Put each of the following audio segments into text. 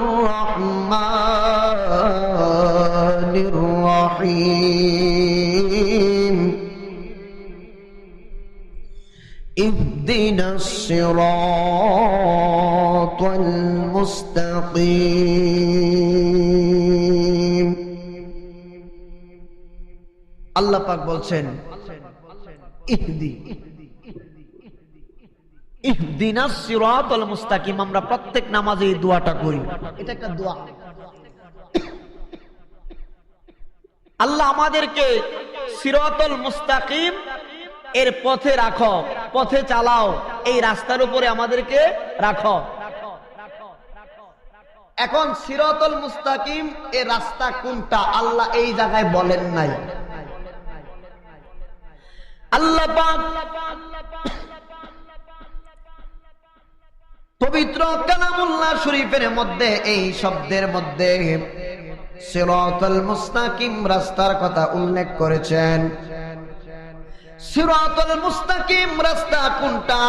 الرحمن الرحيم اهدنا الصراط المستقيم আল্লাহ পাক বলছেন ইহদিনাস সিরাতাল মুস্তাকিম। আমরা প্রত্যেক নামাজে এই দোয়াটা করি, এটা একটা দোয়া। আল্লাহ আমাদেরকে সিরাতাল মুস্তাকিম এর পথে রাখো, পথে চালাও, এই রাস্তার উপরে আমাদেরকে রাখো। এখন সিরাতাল মুস্তাকিম এর রাস্তা কোনটা আল্লাহ এই জায়গায় বলেন নাই। আল্লাহ পাক পবিত্র কালামুল্লাহ শরীফের মধ্যে এই শব্দের মধ্যে সিরাতাল মুস্তাকিম রাস্তার কথা উল্লেখ করেছেন। সিরাতাল মুস্তাকিম রাস্তা কোনটা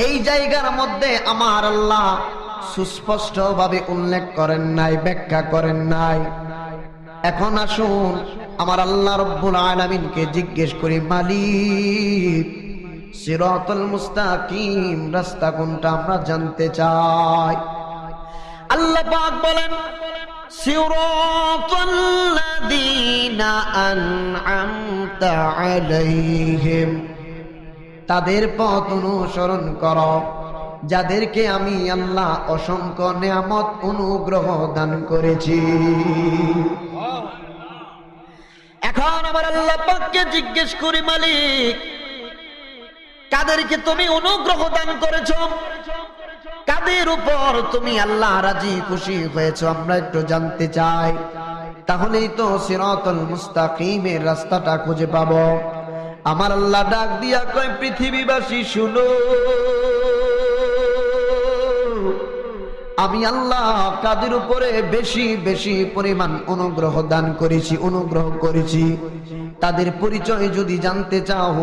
এই জায়গার মধ্যে আমার আল্লাহ সুস্পষ্ট ভাবে উল্লেখ করেন নাই, ব্যাখ্যা করেন নাই। এখন আসুন আমার আল্লাহ রাব্বুল আলামিনকে জিজ্ঞেস করি, মালিক সিরাতাল মুস্তাকিম রাস্তা কোনটা আমরা জানতে চাই। আল্লাহ পাক বলেন সিরাতাল লাযীনা আন'আমতা আলাইহিম, তাদের পথ অনুসরণ করো যাদেরকে আমি আল্লাহ অসংখ্য নিয়ামত অনুগ্রহ দান করেছি। এখন আমার আল্লাহ পাককে জিজ্ঞেস করি, মালিক কাদেরকে তুমি অনুগ্রহ দান করেছো, কাদের উপর তুমি আল্লাহ রাজি খুশি হয়েছো, আমরা একটু জানতে চাই। তাহলেই তো সিরাতাল মুস্তাকিমের রাস্তাটা খুঁজে পাবো। আমার আল্লাহ ডাক দিয়া কয়, পৃথিবীবাসী শুনো, আমি আল্লাহ কাদের উপরে বেশি বেশি পরিমাণ অনুগ্রহ দান করেছি, অনুগ্রহ করেছি, তাদের পরিচয় যদি জানতে চাও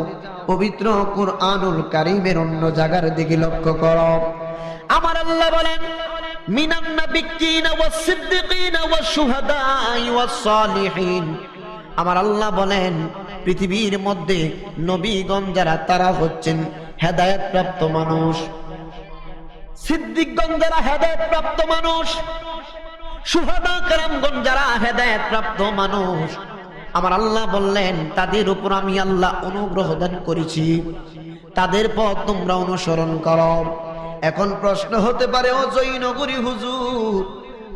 পবিত্র কুরআনুল কারীমের অন্য জায়গার দিকে লক্ষ্য করো। আমার আল্লাহ বলেন মিনান নাবিয়্যিনা ওয়াস সিদ্দিকিনা ওয়াস শুহাদাই ওয়াস সালিহিন। আমার আল্লাহ বলেন পৃথিবীর মধ্যে নবীগণ যারা তারা হচ্ছেন হেদায়েত প্রাপ্ত মানুষ, সিদ্দিকগণ যারা হেদায়েত প্রাপ্ত মানুষ, শুহাদা কেরামগণ যারা হেদায়েত প্রাপ্ত মানুষ। আমার আল্লাহ বললেন তাদের উপর আমি আল্লাহ অনুগ্রহ দান করেছি, তাদের পথ তোমরা অনুসরণ করো। এখন প্রশ্ন হতে পারে, ও জয়নগরী হুজুর,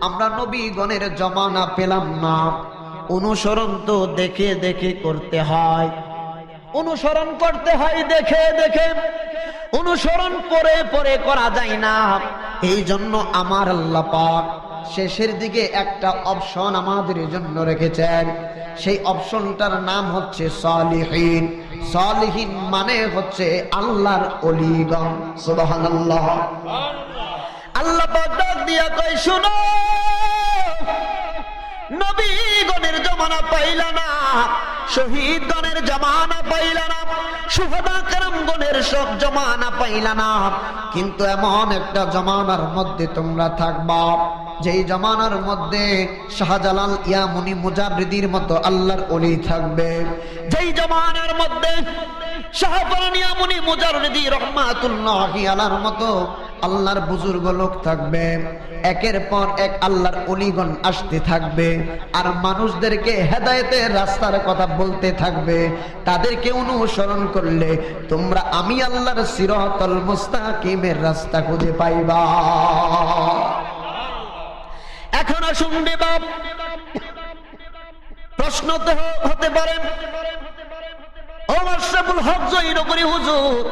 আমরা নবীগণের জমানা পেলাম না, অনুসরণ তো দেখে দেখে করতে হয়, অনুসরণ করতে হয় দেখে দেখে, অনুসরণ পরে পরে করা যায় না। এই জন্য আমার আল্লাহ পাক শেষের দিকে একটা অপশন আমাদের জন্য রেখেছেন। সেই অপশনটার নাম হচ্ছে সালিহিন। সালিহিন মানে হচ্ছে আল্লাহর ওলিগণ। সুবহানাল্লাহ। আল্লাহ পাক ডাক দিয়া কয়, শুনো, নবীগণের জমানা পাইলা না, শহীদগণের জমানা পাইলা না, শুহাদা কেরামগণের সব জমানা পাইলা না, কিন্তু এমন একটা জমানার মধ্যে তোমরা থাকবা যেই জমানার মধ্যে শাহজালাল ইয়ামুনি মুজাররিদির মতো আল্লাহর ওলি থাকবে, যেই জমানার মধ্যে শাহজালাল ইয়ামুনি মুজাররিদি রহমাতুল্লাহি আলাইহির মতো আল্লাহর বুজুর্গ লোক থাকবে। একের পর এক আল্লাহর ওলিগণ আসতে থাকবে আর মানুষদেরকে হেদায়েতের রাস্তার কথা বলতে থাকবে। তাদেরকে অনুসরণ করলে তোমরা আমি আল্লাহর সিরাতাল মুস্তাকিমের রাস্তা খুঁজে পাইবা। এখন আসুন রে বাপ, প্রশ্ন তো হতে পারে, ও আশরাফুল হক জয়নগরী হুজুর,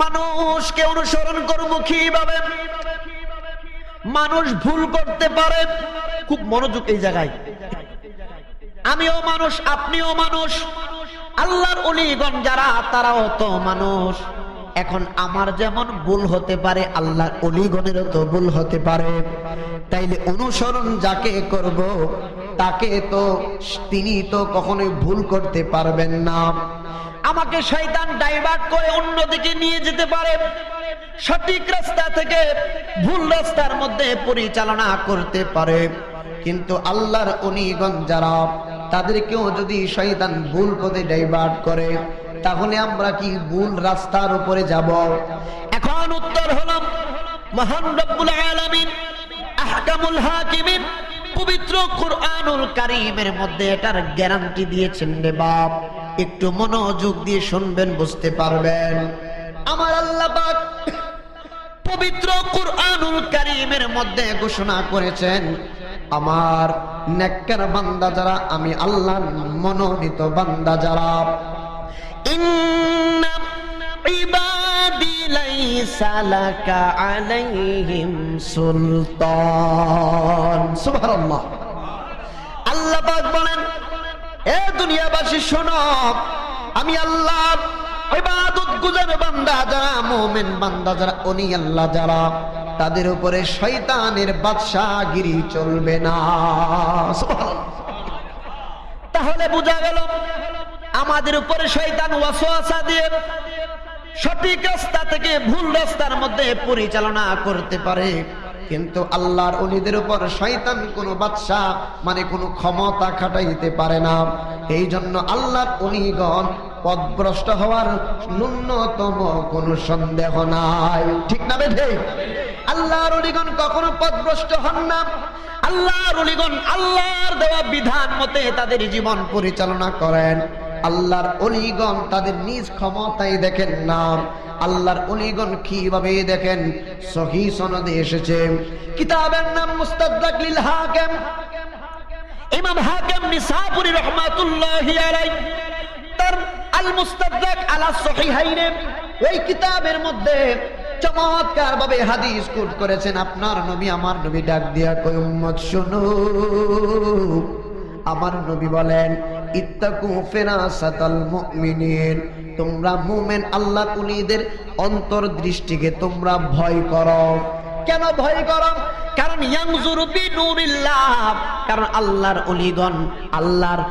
মানুষকে অনুসরণ করবো কিভাবে? মানুষ ভুল করতে পারে। খুব মনোযোগ এই জায়গায়। আমিও মানুষ, আপনিও মানুষ, আল্লাহর ওলিগণ যারা তারাও তো মানুষ। এখন আমার যেমন ভুল হতে পারে আল্লাহর ওলিগণেরও তো ভুল হতে পারে। তাইলে অনুসরণ যাকে করব তাকে তো তিনি তো কখনোই ভুল করতে পারবেন না। আমাকে শয়তান ডাইভার্ট করে অন্যদিকে নিয়ে যেতে পারে, সঠিক রাস্তা থেকে ভুল রাস্তার মধ্যে পরিচালনা করতে পারে। কিন্তু আল্লাহর অলিগণ যারা, তাদেরকেও যদি শয়তান ভুল পথে ডাইভার্ট করে, তাহলে আমরা কি ভুল রাস্তার উপরে যাব? এখন উত্তর হলো, মহান রব্বুল আলামিন আহকামুল হাকিমিন পবিত্র কুরআনুল কারীমের মধ্যে এটার গ্যারান্টি দিয়েছেন রে বাপ। একটু মনোযোগ দিয়ে শুনবেন, বুঝতে পারবেন। আমার আল্লাহ পাক পবিত্র কুরআনুল কারীমের মধ্যে ঘোষণা করেছেন, আমার নেককার বান্দা যারা, আমি আল্লাহর মনোনীত বান্দা যারা, ইন্না ইবাদি লাইসা লাকা আলাইহিম সুলতান। সুবহানাল্লাহ। আল্লাহ পাক বলেন, এ দুনিয়াবাসী শোনো, আমি আল্লাহ ইবাদত গুজার বান্দা যারা, মুমিন বান্দা যারা, ওনি আল্লাহ যারা, তাদের উপরে শয়তানের বাদশাহগিরি চলবে না। সুবহানাল্লাহ। তাহলে বোঝা গেল আমাদের উপরে শয়তান ওয়াসওয়াসা দিয়ে সঠিক রাস্তা থেকে ভুল রাস্তার মধ্যে পরিচালনা করতে পারে, কিন্তু আল্লাহর ওলিদের উপর শয়তান কোনো বাদশা মানে কোনো ক্ষমতা খাটাইতে পারে না। এই জন্য আল্লাহর ওলিগণ পথভ্রষ্ট হওয়ার ন্যূনতম কোনো সন্দেহ নাই। ঠিক না বেঠে? আল্লাহর ওলিগণ কখনো পথভ্রষ্ট হন না। আল্লাহর ওলিগণ আল্লাহর দেওয়া বিধান মতে তাদের জীবন পরিচালনা করেন। আল্লাহর ওলিগণ তাদের নিজ ক্ষমতায় দেখেন না। আল্লাহর ওলিগণ কিভাবে দেখেন? সহিহ সনদে এসেছে, কিতাবের নাম মুস্তাদরাক লিল হাকিম, ইমাম হাকিম নিসাপুরি রাহমাতুল্লাহি আলাইহি তার আল মুস্তাদরাক আলা সহিহাইনে, ওই কিতাবের মধ্যে চমৎকার ভাবে হাদিস কোট করেছেন। আপনার নবী, আমার নবী ডাক দিয়া কই, উম্মত শুনো, আমার নবী বলেন, ইত্তাকু ফিরাসাতাল মুমিনিন, তোমরা মুমিন আল্লাহর ওলিদের অন্তর্দৃষ্টিকে তোমরা ভয় করো। কেন ভয় করো? কারণ ইয়ানজুরু বিনুরিল্লাহ, কারণ আল্লাহর ওলিগণ আল্লাহর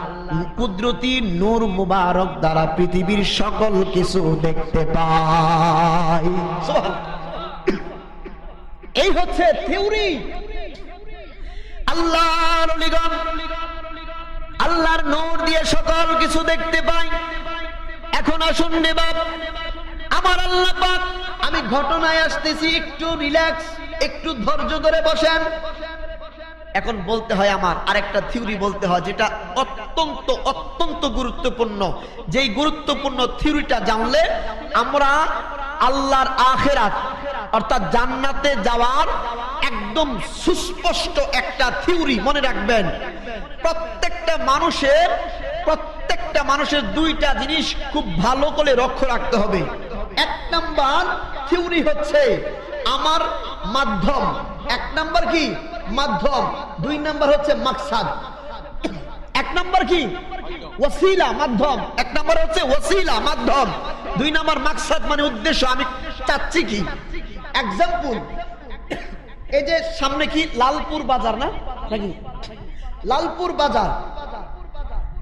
কুদরতি নূর মুবারক দ্বারা পৃথিবীর সকল কিছু দেখতে পায়। এই হচ্ছে থিওরি। আল্লাহর ওলিগণ আল্লাহর নূর দিয়ে সকল কিছু দেখতে পায়। এখন আসুন রে বাপ, আমার আল্লাহ পাক, আমি ঘটনায় আসতেছি, একটু রিল্যাক্স, একটু ধৈর্য ধরে বসেন। এখন বলতে হয়, আমার আরেকটা থিওরি বলতে হয়, যেটা অত্যন্ত অত্যন্ত গুরুত্বপূর্ণ। যেই গুরুত্বপূর্ণ থিওরিটা জানলে আমরা আল্লাহর আখিরাত অর্থাৎ জান্নাতে যাওয়ার একদম সুস্পষ্ট একটা থিওরি মনে রাখবেন। প্রত্যেকটা মানুষের দুইটা জিনিস খুব ভালো করে লক্ষ্য রাখতে হবে। এক নাম্বার থিওরি হচ্ছে আমার মাধ্যম, এক নাম্বার কি মাধ্যম, দুই নাম্বার হচ্ছে মাকসাদ। এক নাম্বার কি ওসিলা, মাধ্যম। এক নাম্বার হচ্ছে ওসিলা, মাধ্যম। দুই নাম্বার মাকসাদ মানে উদ্দেশ্য, আমি চাচ্ছি কি। এক্সাম্পল, এই যে সামনে কি লালপুর বাজার না নাকি? লালপুর বাজার,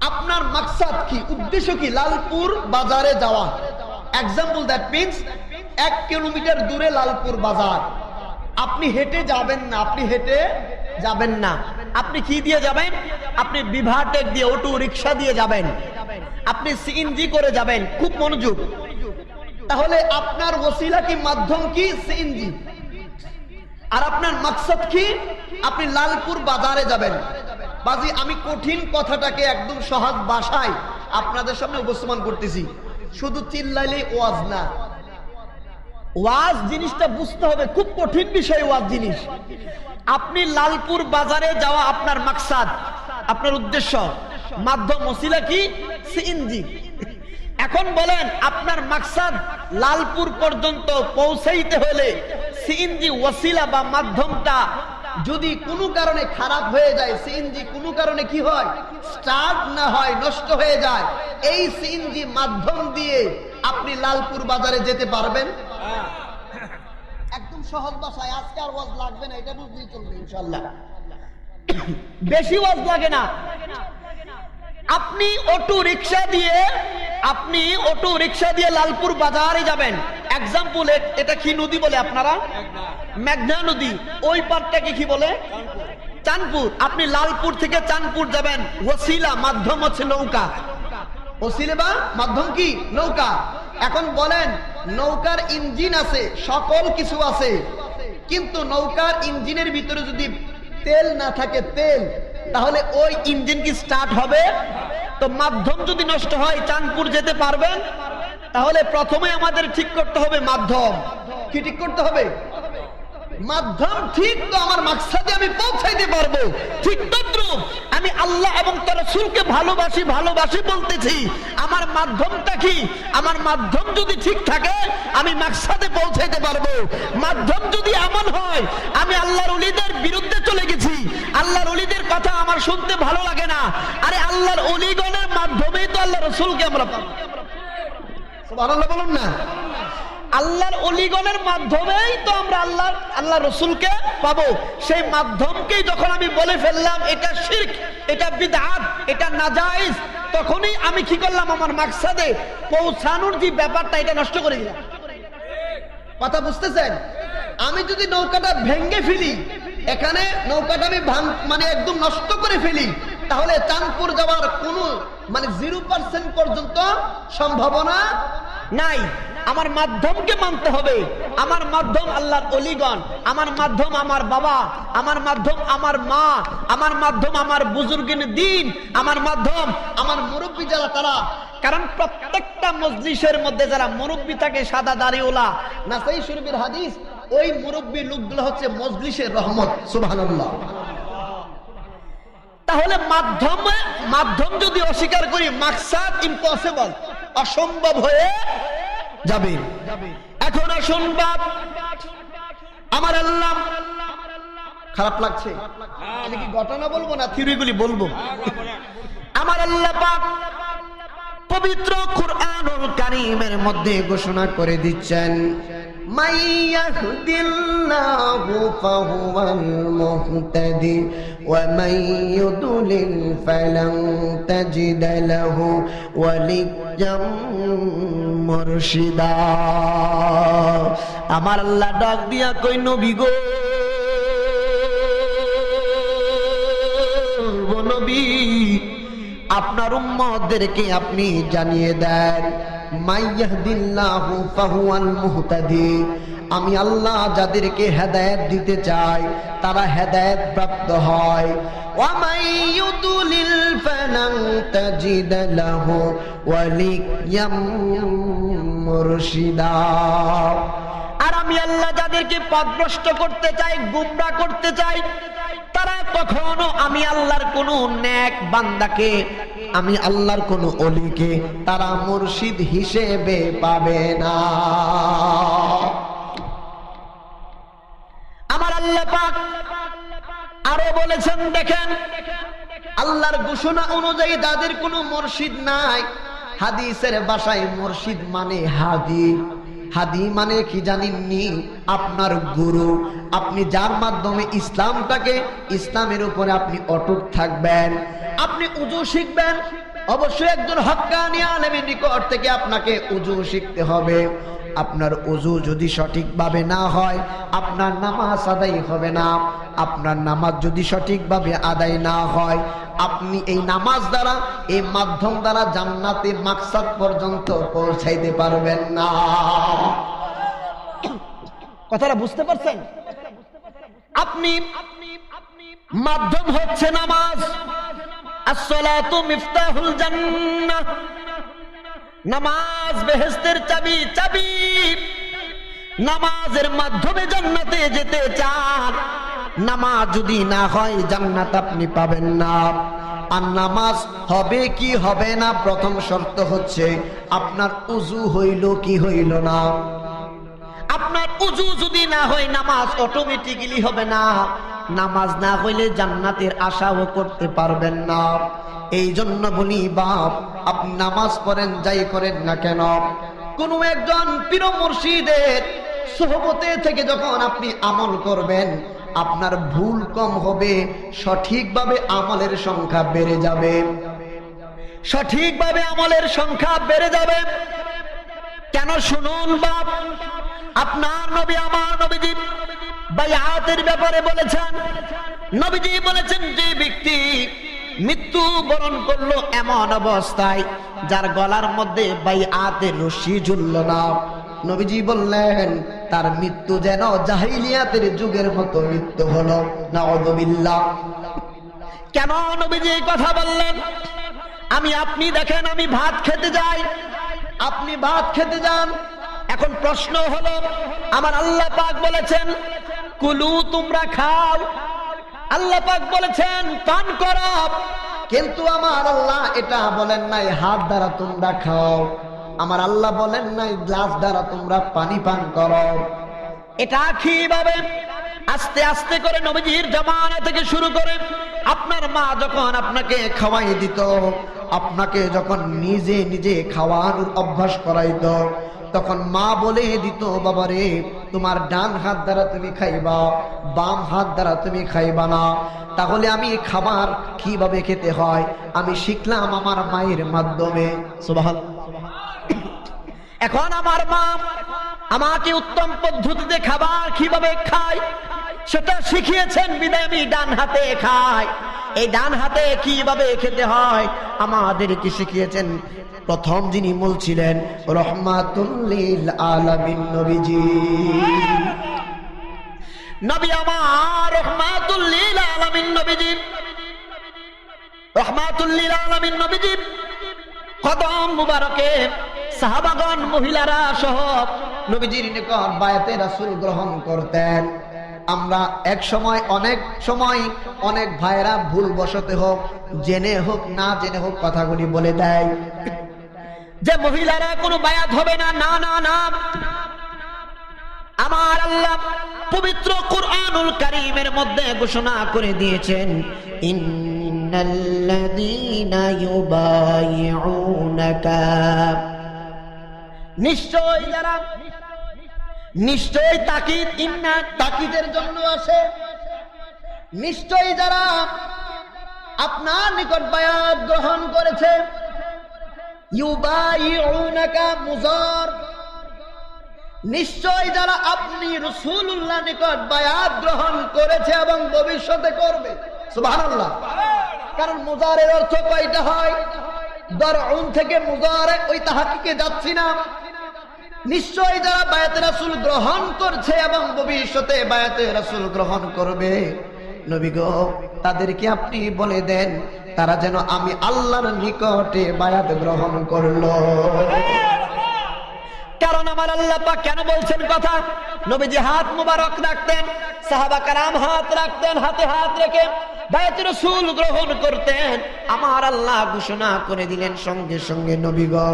আপনার মাকসাদ কি, উদ্দেশ্য কি? লালপুর বাজারে যাওয়া। এক্সাম্পল, দ্যাট মিন্স 1 কিলোমিটার দূরে লালপুর বাজার। আপনি হেঁটে যাবেন না, আপনি হেঁটে যাবেন না। আপনি কি দিয়ে যাবেন? আপনি বিভাটেক দিয়ে, অটো রিক্সা দিয়ে যাবেন, আপনি সিএনজি করে যাবেন। খুব মনোযোগ। তাহলে আপনার ওসিলা কি, মাধ্যম কি? সিএনজি। আর আপনার মাকসাদ কি? আপনি লালপুর বাজারে যাবেন। বাজি, আমি কঠিন কথাটাকে একদম সহজ ভাষায় আপনাদের সামনে উপস্থাপন করতেছি। শুধু চিল্লাইলেই ওয়াজ না, ওয়াজ জিনিসটা বুঝতে হবে। খুব কঠিন বিষয় ওয়াজ জিনিস। আপনি লালপুর বাজারে যাওয়া আপনার মাকসাদ, আপনার উদ্দেশ্য। মাধ্যম ওসিলা কি? সিএনজি। এখন বলেন, আপনার মাকসাদ লালপুর পর্যন্ত পৌঁছাইতে হলে সিএনজি ওসিলা বা মাধ্যমটা যদি কোনো কারণে খারাপ হয়ে যায়, সিএনজি কোনো কারণে কি হয়, স্টার্ট না হয়, নষ্ট হয়ে যায়, এই সিএনজি মাধ্যম দিয়ে আপনি লালপুর বাজারে যেতে পারবেন? একদম সহজ ভাষায়, আজকে আর ওয়াজ লাগবে না, এটা বুঝলেই চলবে ইনশাআল্লাহ। বেশি ওয়াজ লাগে না। আপনি অটো রিক্সা দিয়ে লালপুর বাজারে যাবেন। এক্সাম্পল, এটা কি নদী বলে আপনারা? মেঘনা নদী। ওই পারটাকে কি বলে? চাঁদপুর। আপনি লালপুর থেকে চাঁদপুর যাবেন, ওসিলা মাধ্যম হচ্ছে নৌকা। ওসিলা বা মাধ্যম কি? নৌকা। এখন বলেন, নৌকার ইঞ্জিন আছে, সকল কিছু আছে, কিন্তু নৌকার ইঞ্জিনের ভিতরে যদি তেল না থাকে, তেল, তাহলে ওই ইঞ্জিন কি স্টার্ট হবে? তো মাধ্যম যদি নষ্ট হয়, চাঁদপুর যেতে পারবেন? তাহলে প্রথমে আমাদের ঠিক করতে হবে মাধ্যম। কি ঠিক করতে হবে? মাধ্যম ঠিক তো আমার মাকসাদে আমি পৌঁছাইতে পারবো। ঠিক তদ্রুপ আমি আল্লাহ এবং তার রাসূলকে ভালোবাসি, ভালোবাসি বলতেছি, আমার মাধ্যমটা কি? আমার মাধ্যম যদি ঠিক থাকে আমি মাকসাদে পৌঁছাইতে পারবো। মাধ্যম যদি এমন হয় আমি আল্লাহর ওলিদের বিরুদ্ধে চলে গেছি, আল্লাহর ওলিদের কথা আমার শুনতে ভালো লাগে না, আরে আল্লাহর ওলিগণের মাধ্যমেই তো আল্লাহ রাসূলকে আমরা পাবো। সুবহানাল্লাহ বলুন না। আল্লাহর ওলিগণের মাধ্যমেই তো আমরা আল্লাহ রসুলকে পাবো। সেই মাধ্যমকেই যখন আমি বলে ফেললাম এটা শিরক, এটা বিদআত, এটা নাজায়েজ, তখনই আমি কি করলাম? আমার মাকসাদে পৌঁছানোর যে ব্যাপারটা, এটা নষ্ট করে দিলাম। কথা বুঝতেছেন? আমি যদি নৌকাটা ভেঙে ফেলি, এখানে নৌকাটা আমি মানে একদম নষ্ট করে ফেলি, তাহলে চাঁদপুর যাওয়ার কোনো 0% পর্যন্ত সম্ভাবনা নাই। আমার মাধ্যমকে মানতে হবে। আমার মাধ্যম আল্লাহর ওলিগণ, আমার মাধ্যম আমার বাবা, আমার মাধ্যম আমার মা, আমার মাধ্যম আমার বুজুর্গিন দ্বীন, আমার মাধ্যম আমার মুরব্বী যারা তারা। কারণ প্রত্যেকটা মজলিসের মধ্যে যারা মুরব্বী থাকে, সাদা দাড়িওয়ালা, নাসাই শরীফের হাদিস, ওই মুরব্বী লোকগুলো হচ্ছে মজলিসের রহমত। সুবহানাল্লাহ। তাহলে মাধ্যম যদি অস্বীকার করি, মাকসাদ ইম্পসিবল, অসম্ভব হয়ে যাবে। এখন আসুন বাপ, আমার আল্লাহ, খারাপ লাগছে? আমি কি ঘটনা বলবো না থিওরিগুলি বলবো? আমার আল্লাহ পাক পবিত্র কুরআনুল কারীমের মধ্যে ঘোষণা করে দিচ্ছেন, মাইয়াহদিল্লাহু ফাহুয়াল মুহতাদি ওয়া মাইয়ুদলিল ফালান তাজিদ লাহু ওয়ালিয়্যাম মুরশিদা। আমার আল্লাহ ডাক দিয়া কই, নবী গো, নবী, আপনার উম্মতদেরকে আপনি জানিয়ে দেন, মাইয়াহদিল্লাহু ফাহুয়াল মুহতাদি, আমি আল্লাহ যাদেরকে হেদায়েত দিতে চাই তারা হেদায়েত প্রাপ্ত হয়। ওয়া মাইয়ুদলিল ফালান তাজিদ লাহু ওয়ালিয়্যাম মুরশিদা। আর আমি আল্লাহ যাদেরকে পথভ্রষ্ট করতে চাই, গুমরাহ করতে চাই, তারা কখনো আমি আল্লাহর কোন নেক বান্দাকে, আমি আল্লাহর কোন ওলিকে তারা মুর্শিদ হিসেবে পাবে না। আমার আল্লাহ পাক আরো বলেছেন, দেখেন আল্লাহর ঘোষণা অনুযায়ী যাদের কোনো মুর্শিদ নাই, হাদিসের ভাষায় মুর্শিদ মানে হাদি। হাদি মানে কি জানেননি? আপনার গুরু। আপনি যার মাধ্যমে ইসলামের উপরে আপনি অটুট থাকবেন। আপনি উযু শিখবেন, অবশ্যই একজন হক্কানি আলেমের নিকট থেকে আপনাকে উযু শিখতে হবে। আপনার উযু যদি সঠিকভাবে না হয়, আপনার নামাজ আদায় হবে না। আপনার নামাজ যদি সঠিকভাবে আদায় না হয়, আপনি এই নামাজ দ্বারা, এই মাধ্যম দ্বারা জান্নাতের মাকসাদ পর্যন্ত পৌঁছাইতে পারবেন না। কথাটা বুঝতে পারছেন? আপনি মাধ্যম হচ্ছে নামাজ। আসসালাতু মিফতাহুল জান্নাহ, নামাজ বেহেশতের চাবি। নামাজের মাধ্যমে জান্নাতে যেতে চান, নামাজ যদি না হয় জান্নাত আপনি পাবেন না। আর নামাজ হবে কি হবে না, প্রথম শর্ত হচ্ছে আপনার উযু হইল কি হইল না। আপনার উযু যদি না হয়, নামাজ অটোমেটিক্যালি হবে না। নামাজ না হইলে জান্নাতের আশাও করতে পারবেন না। এই জন্য বলি বাপ, আপনি নামাজ পড়েন, যাই করেন না কেন, কোন একজন পীর মুর্শিদের সোহবতে থেকে যখন আপনি আমল করবেন, আপনার ভুল কম হবে, সঠিকভাবে আমলের সংখ্যা বেড়ে যাবে। সঠিকভাবে আমলের সংখ্যা বেড়ে যাবে। কেন শুনুন বাপ, আপনার নবী আমার নবীজি বাইআতের ব্যাপারে বলেছেন। নবীজি বলেছেন যে ব্যক্তি মৃত্যু বরণ করলো এমন অবস্থায় যার গলার মধ্যে বাইআতের রশি ঝুলল না, নবীজি বললেন তার মৃত্যু যেন জাহিলিয়াতের যুগের মতো মৃত্যু হলো। নাউযুবিল্লাহ। কেন নবীজি এই কথা বললেন? আপনি দেখেন, আমি ভাত খেতে যাই, আপনি ভাত খেতে যান। এখন প্রশ্ন হলো, আমার আল্লাহ পাক বলেছেন কুলু, তোমরা খাও। আল্লাহ পাক বলেছেন পান করো, কিন্তু আমার আল্লাহ এটা বলেন নাই হাত দ্বারা তোমরা খাও। আমার আল্লাহ বলেন নাই গ্লাস দ্বারা তোমরা পানি পান করো। এটা কিভাবে? আস্তে আস্তে করে নবীজির জামানা থেকে শুরু করে আপনার মা যখন আপনাকে খাওয়াই দিত, আপনাকে যখন নিজে নিজে খাওয়ানোর অভ্যাস করাইতো, তখন মা বলে দিত বাবারে তোমার ডান হাত দ্বারা তুমি খাইবা, বাম হাত দ্বারা তুমি খাইবা না। তাহলে আমি খাবার কিভাবে খেতে হয় আমি শিখলাম আমার মায়ের মাধ্যমে। সুবহানাল্লাহ। এখন আমার মা আমাকে উত্তম পদ্ধতিতে খাবার কিভাবে খায় সেটা শিখিয়েছেন, বিদায় আমি ডান হাতে খাই। এই ডান হাতে কিভাবে খেতে হয় আমাদেরকে শিখিয়েছেন প্রথম যিনি মূল ছিলেন রহমাতুল লিল আলামিন নবীজি। নবী আমার রহমাতুল লিল আলামিন নবীজি, রহমাতুল লিল আলামিন নবীজি কদম মুবারকে সাহাবাগণ মহিলারা সহ নবীজির নিকট বায়াতে রাসূল গ্রহণ করতেন। আমরা এক সময় অনেক ভাইরা ভুল বশতে হোক জেনে হোক না জেনে হোক কথাগুলি বলে দেয় যে মহিলারা কোনো বায়াত হবে না। না না না, আমার আল্লাহ পবিত্র কুরআনুল কারীমের মধ্যে ঘোষণা করে দিয়েছেন ইন্নাল্লাযীনা ইউবাইউনাকা, নিশ্চয় যারা, নিশ্চয় তাকিদ, ইন্না তাকিদের জন্য আছে, নিশ্চয় যারা আপনার নিকট বায়াত গ্রহণ করেছে। ইউবাইউনাকা মুজার, নিশ্চয় যারা আপনি রাসূলুল্লাহ নিকট বায়াত গ্রহণ করেছে এবং ভবিষ্যতে করবে। সুবহানাল্লাহ। কারণ মুজারের অর্থ কয়টা হয়? দরউন থেকে মুজারে, ওই তাহকিকে যাচ্ছি না। নিশ্চয় যারা বায়াতে রাসূল গ্রহণ করছে এবং ভবিষ্যতে বায়াতে রাসূল গ্রহণ করবে, নবী গো তাদেরকে আপনি বলে দেন তারা যেন আমি আল্লাহর নিকটে বায়াত গ্রহণ করলো। কারণ আমার আল্লাহ পাক কেন বলছেন কথা? নবীজি হাত মুবারক রাখতেন, সাহাবা کرام হাত রাখতেন, হাতে হাত রেখে বায়াতে রাসূল গ্রহণ করতেন। আমার আল্লাহ ঘোষণা করে দিলেন সঙ্গে সঙ্গে নবী গো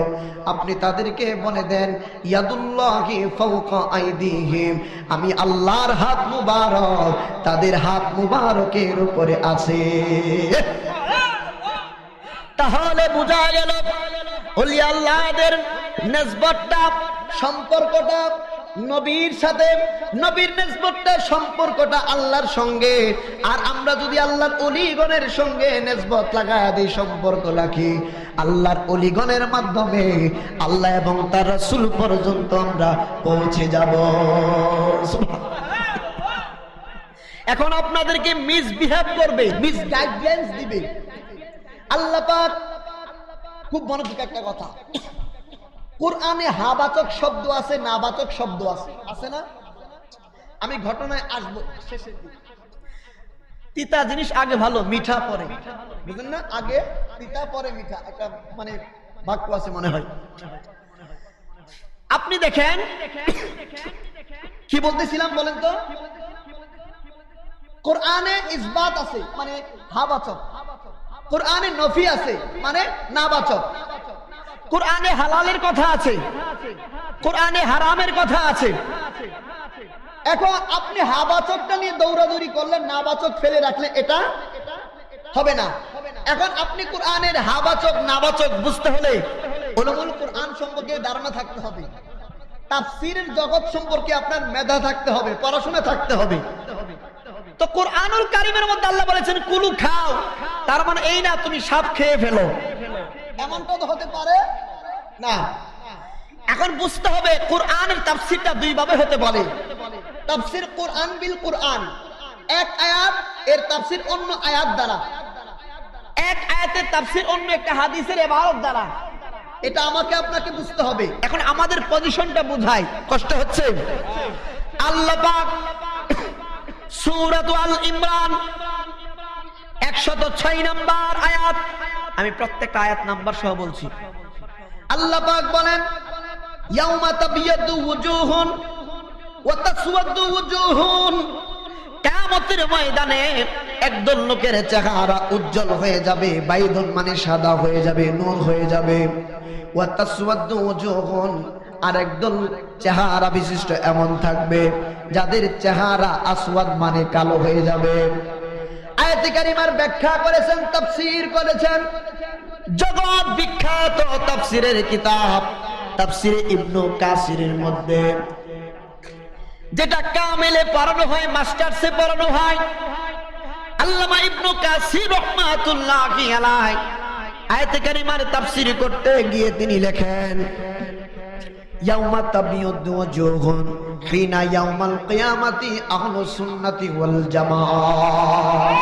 আপনি তাদেরকে বলে দেন ইয়াদুল্লাহি ফাওকা আইদিহিম, আমি আল্লাহর হাত মুবারক তাদের হাত মুবারকের উপরে আছে। তাহলে বোঝা গেল ওলি আল্লাহদের নিসবতটা, সম্পর্কটা নবীর সাথে, নবীর নিসবতটা সম্পর্কটা আল্লাহর সঙ্গে। আর আমরা যদি আল্লাহর ওলিগণের সঙ্গে নিসবত লাগায় দেই, সম্পর্ক রাখি আল্লাহর ওলিগণের মাধ্যমে আল্লাহ এবং তার রাসূল পর্যন্ত আমরা পৌঁছে যাব। এখন আপনাদেরকে মিসবিহেভ করবে, মিসগাইডেন্স দিবে আল্লাহ পাক। খুব মনোযোগ একটা কথা, কোরআনে হাবাচক শব্দ আছে, নাবাচক শব্দ আছে, আছে না? আমি ঘটনায় আসবো শেষের দিকে। তিতা জিনিস আগে ভালো, মিঠা পরে, বুঝলেন না? আগে তিতা পরে মিঠা, একটা মানে বাক্য আছে মনে হয়। আপনি দেখেন কি বলতেছিলাম বলেন তো? কোরআনে ইসবাত আছে মানে হাবাচক, কোরআনে নফি আছে মানে নাবাচক, কোরআনে হালালের কথা আছে, কোরআনে হারামের কথা আছে। এখন আপনি হাবাচকটা নিয়ে দৌড়াদৌড়ি করলেন, নাবাচক ফেলে রাখলেন, এটা হবে না। এখন আপনি কোরআনের হাবাচক নাবাচক বুঝতে হলে উলুমুল কোরআন সম্পর্কে ধারণা থাকতে হবে, তাফসীরের জগৎ সম্পর্কে আপনার মেধা থাকতে হবে, পড়াশোনা থাকতে হবে। তো কোরআনুল কারীমের মধ্যে আল্লাহ বলেছেন কুলু খাও, তার মানে এই না তুমি সাপ খেয়ে ফেলো, এমনটা তো হতে পারে না। এখন বুঝতে হবে কোরআনের তাফসীরটা দুই ভাবে হতে পারে। তাফসীর কোরআন বিল কোরআন, এক আয়াত এর তাফসীর অন্য আয়াত দ্বারা, এক আয়াতের তাফসীর অন্য একটা হাদিসের ইবারত দ্বারা। এটা আমাকে আপনাকে বুঝতে হবে। এখন আমাদের পজিশনটা বুঝাই, কষ্ট হচ্ছে। আল্লাহ পাক সূরাত আল ইমরান 106 নম্বর আয়াত, আমি প্রত্যেকটা আয়াত নাম্বার সহ বলছি। আল্লাহ পাক বলেন ইয়াউমা তাবিয়াদু ওয়াজুহুন ওয়া তাসওয়াদু ওয়াজুহুন, কিয়ামতের ময়দানে একদল লোকের চেহারা উজ্জ্বল হয়ে যাবে, বাইদুন মানে সাদা হয়ে যাবে, নূর হয়ে যাবে। ওয়া তাসওয়াদু ওয়াজুহুন, আর একদল চেহারা বিশিষ্ট এমন থাকবে যাদের চেহারা আসওয়াদ মানে কালো হয়ে যাবে। আয়াতে কারিমার ব্যাখ্যা করেছেন, তাফসীর করেছেন জগৎ বিখ্যাত তাফসীরের কিতাব তাফসীরে ইবনে কাসিরের মধ্যে, যেটা কামেলে পড়ানো হয়, মাস্টার্সে পড়ানো হয়। আল্লামা ইবনে কাসির রাহমাতুল্লাহি আলাইহি আয়াতে কারিমার তাফসীর করতে গিয়ে তিনি লেখেন ইয়াউমা তাবিয়াদু ওয়াজুহুন হিনা ইয়াউমাল কিয়ামাতি আহলুস সুন্নাতি ওয়াল জামাআহ।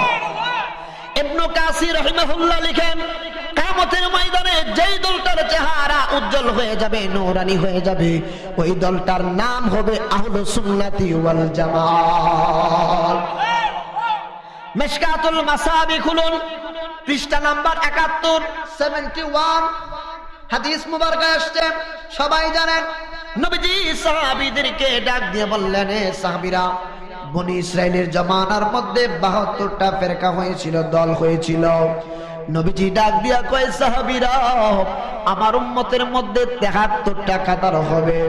ইবনে কাসির রাহিমাহুল্লাহ লিখেন কিয়ামতের ময়দানে যেই দলটার চেহারা উজ্জ্বল হয়ে যাবে, নূরানি হয়ে যাবে, ওই দলটার নাম হবে আহলুস সুন্নাতি ওয়াল জামাআহ। মিশকাতুল মাসাবি খুলুন, পৃষ্ঠা নাম্বার 71 71 হাদিস মুবারক আসছে, সবাই জানেন। নবীজি সাহাবীদেরকে ডাক দিয়ে বললেন, হে সাহাবীরা, বনি ইসরাইলের জমানার মধ্যে 72টা ফেরকা হয়েছিল, দল হয়েছিল। নবীজি ডাক দিয়া কয়, সাহাবীরা, আমার উম্মতের মধ্যে 73টা কাতার হবে,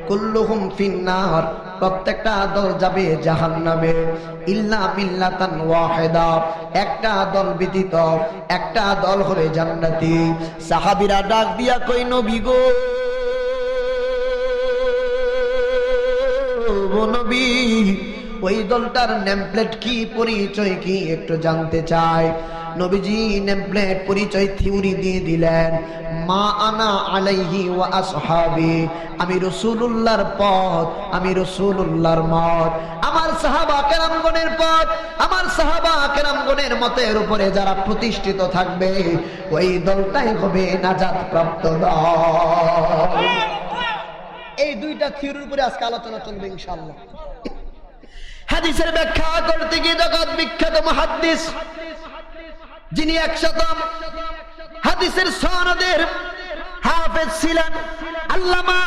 কুল্লুহুম ফিন্নার, প্রত্যেকটা দল যাবে জাহান্নামে, ইল্লা মিল্লাতান ওয়াহিদা, একটা দল ব্যতীত, একটা দল হবে জান্নাতি। সাহাবীরা ডাক দিয়া কই, নবী গো, নবী, ওই দলটার নেমপ্লেট কি, পরিচয় কি একটু জানতে চাই। নবীজি নেমপ্লেট পরিচয় থিওরি দিয়ে দিলেন, মা আনা আলাইহি ওয়া আসহাবি, আমি রাসূলুল্লাহর পথ, আমি রাসূলুল্লাহর মত, আমার সাহাবা কেরামগণের পথ, আমার সাহাবা কেরামগণের মতের উপরে যারা প্রতিষ্ঠিত থাকবে, ওই দলটাই হবে নাজাত প্রাপ্ত দল। এই দুইটা থিওরির উপরে আজকে আলোচনা চলবে ইনশাআল্লাহ। হাদিসের ব্যাখ্যা করতে গিয়ে জগৎ বিখ্যাত মুহাদ্দিস, যিনি 100 হাদিসের সনদের হাফেজ ছিলেন, আল্লামা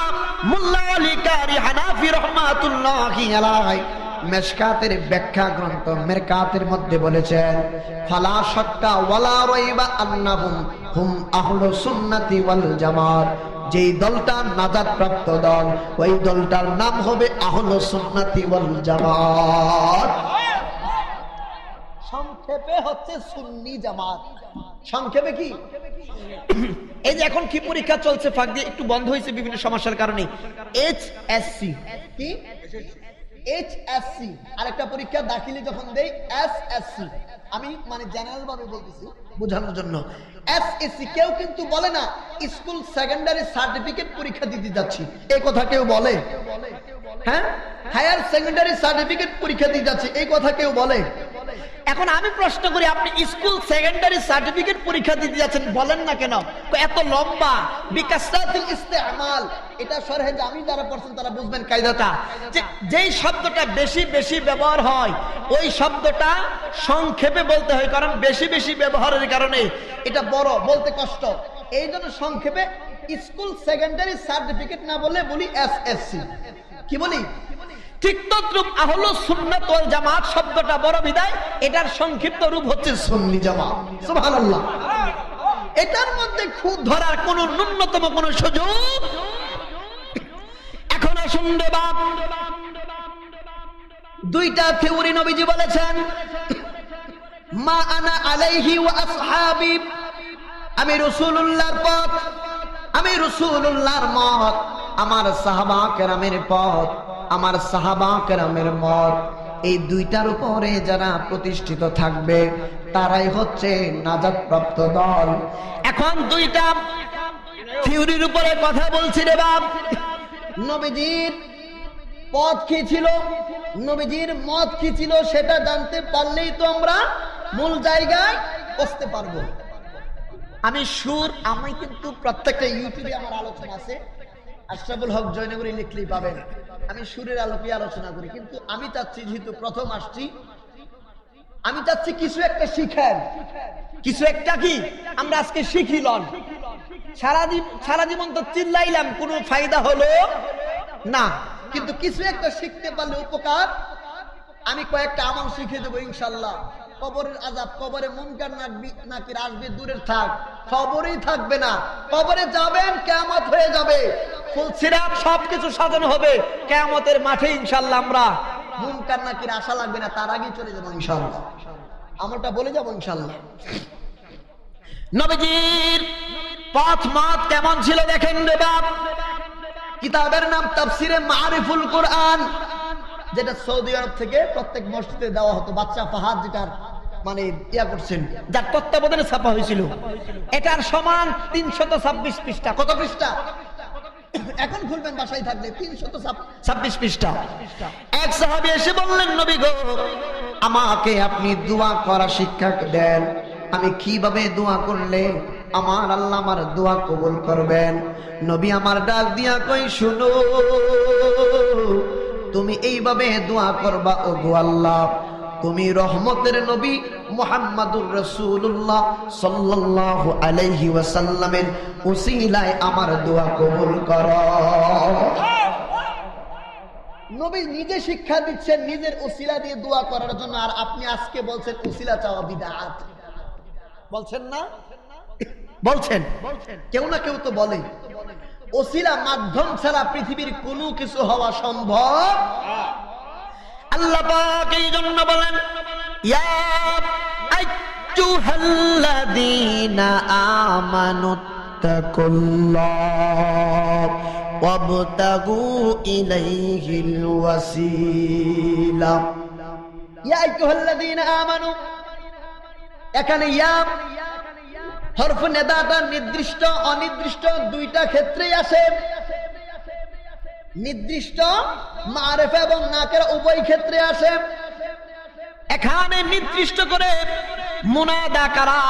মুল্লা আলী কারি হানাফি রাহমাতুল্লাহি আলাইহি, মিশকাতের ব্যাখ্যা গ্রন্থ মিরকাতের মধ্যে বলেছেন, ফালা শাক্কা ওয়ালা রাইবা আন্নাহুম হুম আহলুস সুন্নাতি ওয়াল জামাত, যেই দলটা নাজাত প্রাপ্ত দল, ওই দলটার নাম হবে আহলুস সুন্নাতি ওয়াল জামাত। সংক্ষেপে হচ্ছে সুন্নি জামাত। সংক্ষেপে কি? এই যে এখন কি পরীক্ষা চলছে, ফাঁক দিয়ে একটু বন্ধ হয়েছে বিভিন্ন সমস্যার কারণে, এইচএসসি কি, এইচএসসি আরেকটা পরীক্ষা দাখিলি যখন দেই এসএসসি, আমি মানে জেনারেল ভাবে বলতেছি বোঝানোর জন্য। এসএসসি কেউ কিন্তু বলে না স্কুল সেকেন্ডারি সার্টিফিকেট পরীক্ষা দিতে যাচ্ছি, এই কথা কেউ বলে? হ্যাঁ, হায়ার সেকেন্ডারি সার্টিফিকেট পরীক্ষা দিতে যাচ্ছি, এই কথা কেউ বলে? এখন আমি প্রশ্ন করি, আপনি স্কুল সেকেন্ডারি সার্টিফিকেট পরীক্ষা দিতে যাচ্ছেন, বলেন না কেন? এত লম্বা বিকাশাতুল ইস্তেমাল, এটা শরহে জামি যারা পড়ছেন তারা বুঝবেন কায়দাটা, যে যেই শব্দটা বেশি বেশি ব্যবহার হয় ওই শব্দটা সংক্ষেপে বলতে হয়, কারণ বেশি বেশি ব্যবহারের কারণে এটা বড় বলতে কষ্ট। এই জন্য সংক্ষেপে স্কুল সেকেন্ডারি সার্টিফিকেট না বলে বলি এসএসসি। কি বলি? ঠিক তদ্রূপ আহলুস সুন্নাত ওয়াল জামাত শব্দটা বড় বিদায় এটার সংক্ষিপ্ত রূপ হচ্ছে সুন্নি জামাত। সুবহানাল্লাহ। এটার মধ্যে খুদ ধরার কোন ন্যূনতম কোন সুযোগ এখন আসুন রে বাপ, দুইটা থিওরি নবীজি বলেছেন, মা আনা আলাইহি ওয়া আসহাবি, আমি রাসূলুল্লাহর পথ, আমি রাসূলুল্লাহর মত, আমার সাহাবা কেরামের পথ, আমার সাহাবা কেরামের মত, এই দুইটার উপরে যারা প্রতিষ্ঠিত থাকবে তারাই হচ্ছে নাজাত প্রাপ্ত দল। এখন দুইটা থিওরির উপরে কথা বলছি রে বাপ। নবীজির পথ কি ছিল, নবীজির মত কি ছিল, সেটা জানতে পারলেই তো আমরা মূল জায়গায় বসতে পারবো। আমি কিন্তু প্রত্যেকটা ইউটিউবে আমার আলোচনা আছে, আশরাফুল হক জয়নগরী লিখলেই পাবেন। আমি সুরের আলোকে আলোচনা করি, কিন্তু আমি চাচ্ছি, যেহেতু প্রথম আসছি, আমি চাচ্ছি কিছু একটা শিখেন, কিছু একটা কি আমরা আজকে শিখিলন। সারা জীবন তো চিল্লাইলাম, কোনো ফায়দা হলো না, কিন্তু কিছু একটা শিখতে পারলে উপকার। আমি কয়েকটা আমল শিখে দেবো ইনশাল্লাহ। কবরের আযাব, কবরে মুনকার নাকির আসবে দূরের থাক, খবরই থাকবে না। কবরে যাবেন, কিয়ামত হয়ে যাবে, ফুলসিরাত সবকিছু সাজানো হবে, কিয়ামতের মাঠে ইনশাল্লাহ আমরা মুনকার নাকির আশা লাগবে না, তার আগেই চলে যাবো ইনশাল্লাহ। আমলটা বলে যাবো ইনশাল্লাহ। নবীজির পথ মত কেমন ছিল দেখেন রে বাপ। কিতাবের নাম তাফসিরে মারিফুল কোরআন, যেটা সৌদি আরব থেকে প্রত্যেক মসজিদে দেওয়া হতো। বাচ্চা ফাহাদ যেটার মানে করছেন, যার তত্ত্বাবধানে ছাপা হয়েছিল, এটার সমান 326 পৃষ্ঠা। কত পৃষ্ঠা? এখন খুলবেন বাসায় থাকলে, 326 পৃষ্ঠা। এক সাহাবী এসে বললেন, নবী গো, আমাকে আপনি দোয়া করা শিক্ষা দেন, আমি কিভাবে দোয়া করলে আমার আল্লাহ আমার দোয়া কবুল করবেন? নবী আমার ডাক দিয়া কই, শুনো, তুমি এইভাবে দোয়া করবা, ও গো আল্লাহ, তুমি রহমতের নবী মুহাম্মাদুর রাসূলুল্লাহ সাল্লাল্লাহু আলাইহি ওয়াসাল্লামের উসিলায় আমার দোয়া কবুল করো। নবী নিজে শিক্ষা দিচ্ছেন নিজের উসিলা দিয়ে দোয়া করার জন্য, আর আপনি আজকে বলছেন উসিলা চাওয়া বিদআত। বলছেন না? বলছেন। কেউ না কেউ তো বলে ওসিলা মাধ্যম ছাড়া পৃথিবীর কোনো কিছু হওয়া সম্ভব। আল্লাহ পাক এই জন্য বলেন, ইয়া আইয়ুহাল্লাযীনা আমানুত্তাকুল্লাহ ওয়াবতাগু ইলাইহিল ওয়াসিলা। ইয়া আইয়ুহাল্লাযীনা আমানু, এখানে ইয়া হরফ নেদাটা নির্দিষ্ট অনির্দিষ্ট দুইটা ক্ষেত্রেই আসে। নির্দিষ্ট মারিফা এবং নাকেরা উভয় ক্ষেত্রে আসে। এখানে নির্দিষ্ট করে মুনাদা করা,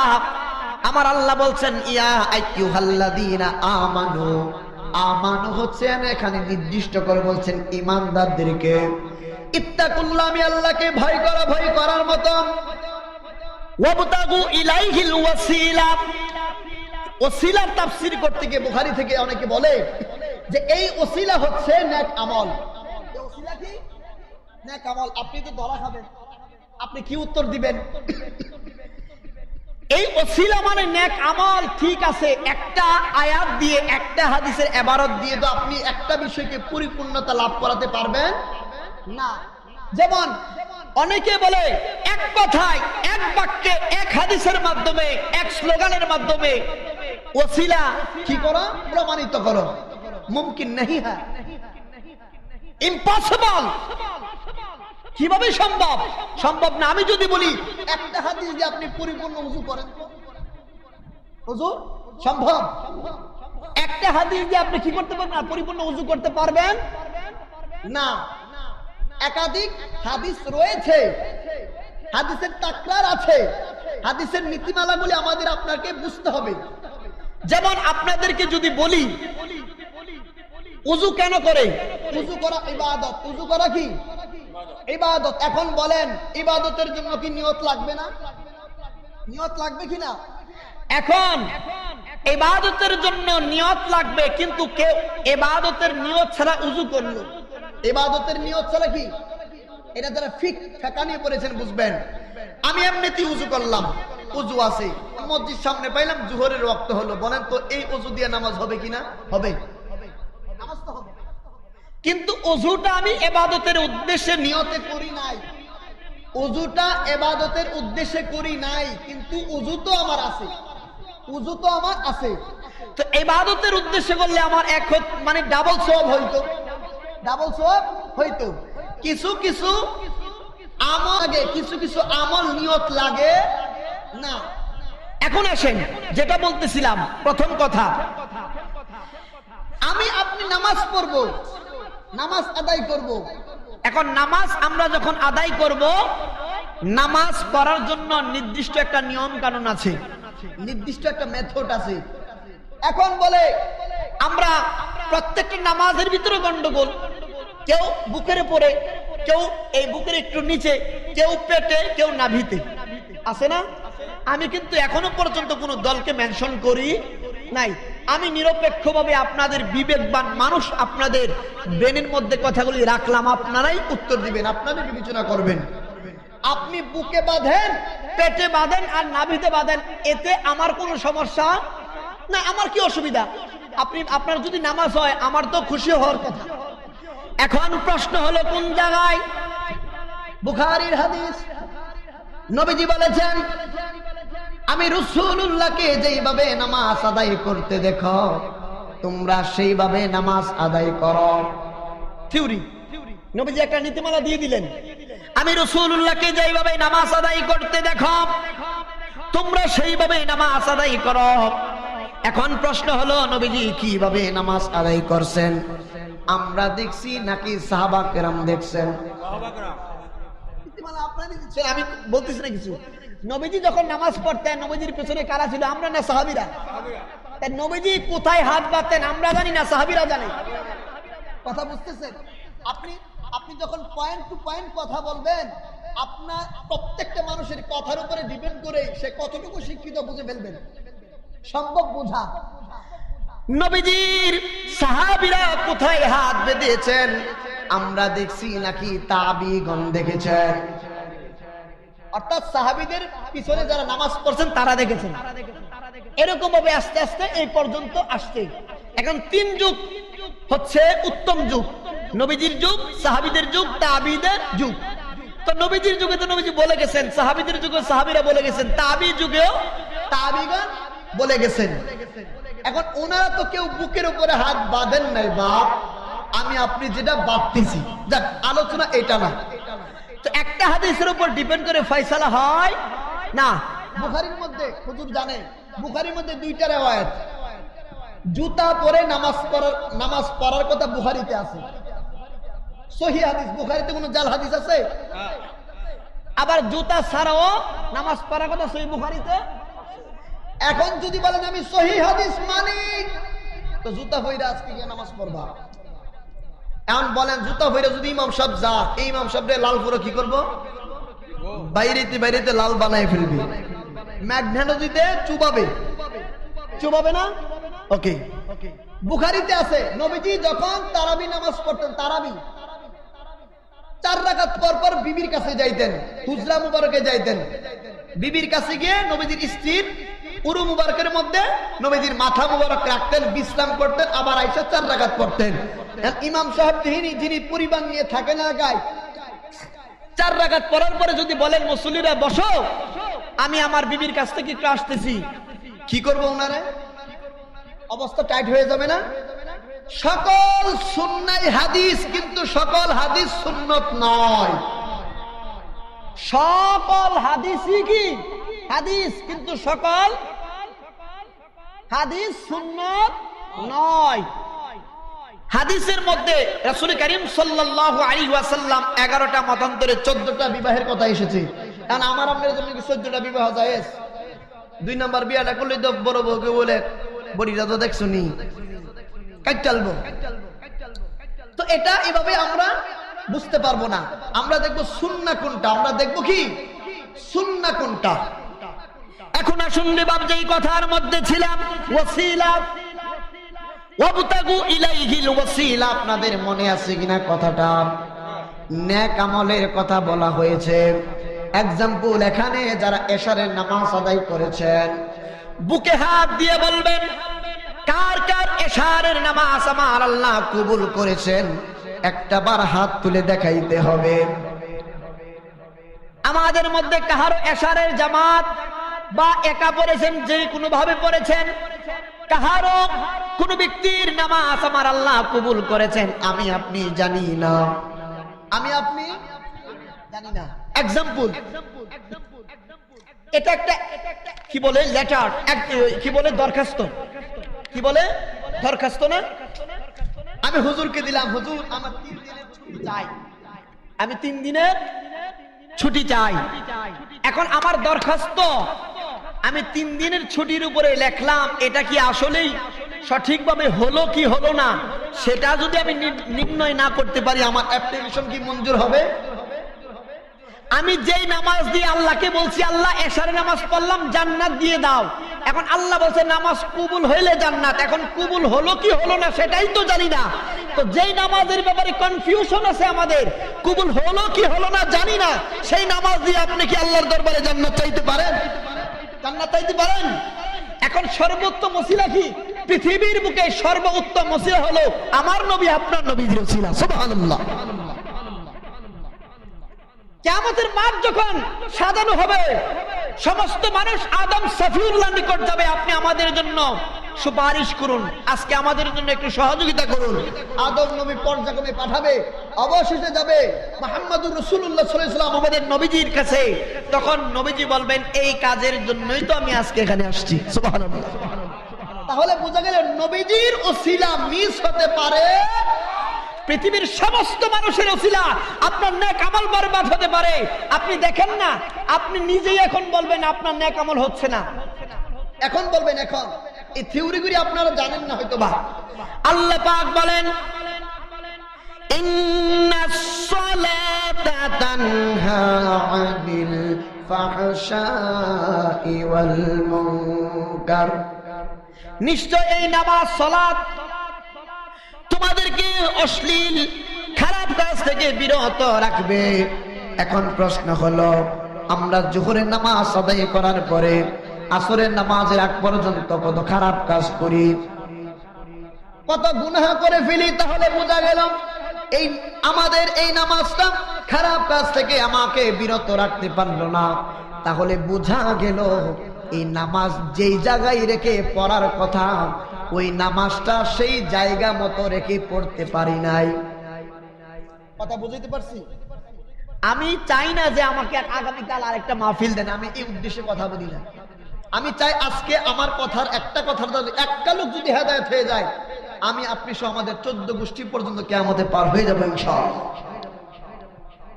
আমার আল্লাহ বলছেন ইয়া আইয়ুহাল্লাযীনা আমানু। আমানু হচ্ছেন এখানে নির্দিষ্ট করে বলছেন ঈমানদারদেরকে। ইত্তাকুল্লাহ, আমি আল্লাহকে ভয় করা, ভয় করার মতো। ওয়াবতাগু ইলাইহিল ওয়াসিলা, ওসিলার তাফসীর করতে গিয়ে বুখারী থেকে অনেকে বলে যে এই ওসিলা হচ্ছে নেক আমল। এই ওসিলা কি? নেক আমল। আপনি তো ধরা খাবেন, আপনি কি উত্তর দিবেন? এই ওসিলা মানে নেক আমল, ঠিক আছে। একটা আয়াত দিয়ে, একটা হাদিসের ইবারত দিয়ে তো আপনি একটা বিষয়কে পরিপূর্ণতা লাভ করাতে পারবেন না। যেমন অনেকে বলে এক কথায়, এক বাক্যে, এক হাদিসের মাধ্যমে, এক স্লোগানের মাধ্যমে ওসিলা কি করো? প্রমাণিত করো। মুমকিন नहीं है, ইম্পসিবল। কিভাবে সম্ভব? সম্ভব না। আমি যদি বলি একটা হাদিস দিয়ে আপনি পরিপূর্ণ ওযু করেন, ওযু সম্ভব? একটা হাদিস দিয়ে আপনি কি করতে পারবেন না? পরিপূর্ণ ওযু করতে পারবেন না। একাধিক হাদিস রয়েছে, হাদিসের তাকরার আছে, হাদিসের নীতিমালাগুলি আমাদের আপনাকে বুঝতে হবে। যেমন আপনাদেরকে যদি বলি ওযু কেন করে? ওযু করা ইবাদত। ওযু করা কি ইবাদত। এখন বলেন ইবাদতের জন্য কি নিয়ত লাগবে না? নিয়ত লাগবে কি না? এখন ইবাদতের জন্য নিয়ত লাগবে, কিন্তু কেউ ইবাদতের নিয়ত ছাড়া ওযু করলো, ইবাদতের নিয়ত ছাড়া কি, এটা যারা ফিকহ নিয়ে পড়েছেন বুঝবেন। আমি এমনিতেই ওযু করলাম, ওযু আছে, মসজিদ সামনে পাইলাম, জোহরের ওয়াক্ত হলো, বলেন তো এই ওযু দিয়ে নামাজ হবে কিনা? হবে, নামাজ তো হবে। কিন্তু ওযুটা আমি ইবাদতের উদ্দেশ্যে নিয়তে করি নাই, ওযুটা ইবাদতের উদ্দেশ্যে করি নাই, কিন্তু ওযু তো আমার আছে, ওযু তো আমার আছে। তো ইবাদতের উদ্দেশ্যে করলে আমার এক মানে ডাবল সওয়াব হইতো, ডাবল সওয়াব হইতো। কিছু কিছু আমল লাগে, কিছু কিছু আমল নিয়ত লাগে না। এখন আসেন যেটা বলতেছিলাম, প্রথম কথা আমি আপনি নামাজ পড়ব, নামাজ আদায় করব। এখন নামাজ আমরা যখন আদায় করব, নামাজ পড়ার জন্য নির্দিষ্ট একটা নিয়ম কানুন আছে, নির্দিষ্ট একটা মেথড আছে। এখন বলে আমরা প্রত্যেকটা নামাজের ভিতরে গন্ডগোল, কেউ বুকের উপরে, কেউ এই বুকের একটু নিচে, কেউ পেটে, কেউ নাভিতে, আছে না? আমি কিন্তু এখনো পর্যন্ত কোনো দলকে মেনশন করি নাই। আমি নিরপেক্ষভাবে আপনাদের বিবেকবান মানুষ, আপনাদের ব্রেনের মধ্যে কথাগুলি রাখলাম, আপনারাই উত্তর দিবেন, আপনারাই বিবেচনা করবেন। আপনি বুকে বাঁধেন, পেটে বাঁধেন আর নাভিতে বাঁধেন, এতে আমার কোনো সমস্যা না, আমার কি অসুবিধা? আপনার যদি নামাজ হয়, আমার তো খুশি হওয়ার কথা। এখন প্রশ্ন হলো কোন জায়গায়? বুখারীর হাদিস, নবীজি বলেছেন, আমি রাসূলুল্লাহকে যেইভাবে নামাজ আদায় করতে দেখো, তোমরা সেইভাবে নামাজ আদায় করো। থিওরি, নবীজি একটা নীতিমালা দিয়ে দিলেন, আমি রাসূলুল্লাহকে যেইভাবে নামাজ আদায় করতে দেখো, তোমরা সেইভাবে নামাজ আদায় করো। এখন প্রশ্ন হলো, নবীজি কিভাবে নামাজ আদায় করছেন? আমরা দেখছি নাকি সাহাবা কেরাম দেখছেন? নীতিমালা আপনারই দিচ্ছেন, আমি বলতেছি না কিছু। নবীজি যখন নামাজ পড়তেন, নবীজির পেছনে কারা ছিল? আমরা না সাহাবীরা? তাই নবীজি কোথায় হাত বাঁধতেন আমরা জানি না, সাহাবীরা জানে। কথা বুঝতেছেন? আপনি যখন পয়েন্ট টু পয়েন্ট কথা বলবেন, আপনার প্রত্যেকটা মানুষের কথার উপরে ডিপেন্ড করে সে কতটুকু শিক্ষিত বুঝে ফেলবেন, সম্ভব বোঝা। নবীজির সাহাবীরা কোথায় হাত বেঁধেছেন আমরা দেখছি নাকি তাবিগণ দেখেছেন? অর্থাৎ সাহাবীদের পিছনে যারা নামাজ পড়ছেন তারা দেখেছেন। এরকম ভাবে আস্তে আস্তে এই পর্যন্ত আসছে। এখন 3 যুগ হচ্ছে উত্তম যুগ, নবীজির যুগ, সাহাবীদের যুগ, তাবিদের যুগ। তো নবীজির যুগে তো নবীজি বলে গেছেন, সাহাবীদের যুগে সাহাবীরা বলে গেছেন, তাবি যুগেও তাবিগণ বলে গেছেন। এখন ওনারা তো কেউ বুকের উপরে হাত বাঁধেন নাই বাপ, আমি আপনি যেটা বাঁধতেছি। যাক, আলোচনা এটা না। তো একটা হাদিসের উপর ডিপেন্ড করে ফয়সালা হয় না। বুখারীর মধ্যে হুজুর জানে, বুখারীর মধ্যে 2টা riwayat, জুতা পরে নামাজ পড়ার কথা বুখারীতে আছে, সহিহ হাদিস। বুখারীতে কোনো জাল হাদিস আছে? আবার জুতা ছাড়াও নামাজ পড়ার কথা সহিহ বুখারীতে। এখন যদি বলেন আমি সহিহ হাদিস মানি, তো জুতা পরে আজকে গিয়ে নামাজ পড়বা। এখন বলেন জুতা পরে যদি ইমাম সাহেব যা, এই ইমাম সাহেবরে লাল পুরো কি করব? বাইরেতে লাল বানায় ফেলবি, ম্যাগনা নদীতে চুবাবে না? ওকে, বুখারীতে আছে নবীজি যখন তারাবি নামাজ পড়তেন, তারাবি 4 রাকাত পর পর বিবির কাছে যাইতেন, হুজরা মুবারকে যাইতেন। বিবির কাছে গিয়ে নবীজির স্ত্রীর উরু মুবারকের মধ্যে নবীজির মাথা মুবারক রাখতেন, বিশ্রাম করতেন, আবার আইসা 4 রাকাত পড়তেন। ইমাম সাহেব যিনি পরিবার নিয়ে থাকে না গায়, 4 রাকাত পড়ার পরে যদি বলেন মুসল্লিরা বসো, আমি আমার বিবির কাছ থেকে একটু আসতেছি, কি করবো ওনারে? অবস্থা টাইট হয়ে যাবে না? সকল সুন্নাহ হাদিস, কিন্তু সকল হাদিস সুন্নত নয়। সকল হাদিসই কি হাদিস, কিন্তু সকল হাদিস সুন্নত নয়। হাদিসের মধ্যে রাসূল করিম সাল্লাল্লাহু আলাইহি ওয়াসাল্লাম 11টা মতান্তরে 14টা বিবাহের কথা এসেছে। কারণ আমার আপনার জন্য কি 14টা বিবাহ জায়েজ? 2 নাম্বার বিয়াটা করলে তো বড় বউকে বলে বড়িটা তো দেখছো নি, কাটটালবো। তো এটা এভাবে আমরা বুঝতে পারবো না। আমরা দেখবো সুন্নাহ কোনটা, আমরা দেখবো কি সুন্নাহ কোনটা। এখন আসুন বাপ, যেই কথার মধ্যে ছিলাম, ওয়াসিলা ওয়াবতাগু ইলাইহিল ওয়াসিলা, আপনাদের মনে আছে কিনা কথাটা? নেক আমলের কথা বলা হয়েছে। এক্সাম্পল, এখানে যারা এশারের নামাজ আদায় করেছেন, বুকে হাত দিয়ে বলবেন কার কার এশারের নামাজ আমার আল্লাহ কবুল করেছেন, একটা বার হাত তুলে দেখাইতে হবে। আমাদের মধ্যে কাহারো এশারের জামাত বা একা পড়েছেন, যে কোনো ভাবে পড়েছেন, কাহারো কোন ব্যক্তির নামাজ আমার আল্লাহ কবুল করেছেন, আমি আপনি জানি না, আমি আপনি জানি না। এক্সাম্পল, এটা একটা কি বলে লেটার, কি বলে দরখাস্ত, কি বলে দরখাস্ত না? আমি হুজুরকে দিলাম, হুজুর আমার 3 দিনের ছুটি চাই, আমি 3 দিনের ছুটি চাই। এখন আমার দরখাস্ত আমি 3 দিনের ছুটির উপরে লিখলাম, এটা কি আসলেই সঠিকভাবে হলো কি হলো না, সেটা যদি আমি নির্ণয় না করতে পারি, আমার অ্যাপ্লিকেশন কি মঞ্জুর হবে? আমি যেই নামাজ দিয়ে আল্লাহকে বলছি, আল্লাহ এশারের নামাজ পড়লাম, জান্নাত দিয়ে দাও। এখন আল্লাহ বলছে নামাজ কবুল হইলে জান্নাত। এখন কবুল হলো কি হলো না সেটাই তো জানি না। তো যেই নামাজের ব্যাপারে কনফিউশন আছে আমাদের, কবুল হলো কি হলো না জানি না, সেই নামাজ দিয়ে আপনি কি আল্লাহর দরবারে জান্নাত চাইতে পারেন? জান্নাত চাইতে পারেন? এখন সর্বোত্তম ওসিলা কি? পৃথিবীর বুকে সর্বোত্তম ওসিলা হলো আমার নবী, আপনার নবীর ওসিলা। সুবহানাল্লাহ। কিয়ামতের মাঠ যখন সাজানো হবে, সমস্ত মানুষ আদম সফিউল্লাহ নিকট যাবে, আপনি আমাদের জন্য সুপারিশ করুন, আজকে আমাদের জন্য একটু সহযোগিতা করুন। আদম নবী পর্যায়ক্রমে পাঠাবে, অবশেষে যাবে মুহাম্মদুর রাসূলুল্লাহ সাল্লাল্লাহু আলাইহি ওয়াসাল্লাম আমাদের নবীজির কাছে। তখন নবীজি বলবেন, এই কাজের জন্যই তো আমি আজকে এখানে আসছি। সুবহানাল্লাহ। তাহলে বোঝা গেল নবীজির ওসিলা মিস হতে পারে, পৃথিবীর সমস্ত মানুষের ওসিলা আপনার নেক আমল বরবাদ হতে পারে। আপনি দেখেন না, আপনি নিজেই এখন বলবেন আপনার নেক আমল হচ্ছে না, এখন বলবেন। এখন এই থিওরিগুলি আপনারা জানেন না হয়তো বা। আল্লাহ পাক বলেন, ইন্নাস সালাতা তানহা আনিল ফাহশাই ওয়াল মুনকার, নিশ্চয় এই নামাজ সালাত তোমাদেরকে অশ্লীল খারাপ কাজ থেকে বিরত রাখবে। এখন প্রশ্ন হলো, আমরা যোহরের নামাজ আদায় করার পরে আসরের নামাজের আগ পর্যন্ত কত খারাপ কাজ করি, কত গুনাহ করে ফেলি। তাহলে বোঝা গেল এই আমাদের এই নামাজটা খারাপ কাজ থেকে আমাকে বিরত রাখতে পারলো না। তাহলে বোঝা গেল এই নামাজ যেই জায়গায় রেখে পড়ার কথা, ওই নামাজটা সেই জায়গা মতো রেখে পড়তে পারি নাই। কথা বুঝাইতে পারছি? আমি চাই না যে আমাকে আগামীকাল আরেকটা মাহফিল দেন, আমি এই উদ্দেশ্যে কথা বলি না। আমি চাই আজকে আমার কথার একটা একটা লোক যদি হেদায়েত হয়ে যায়, আমি আপনি সহ আমাদের 14 গোষ্ঠী পর্যন্ত কিয়ামতে পার হয়ে যাবো ইনশাআল্লাহ।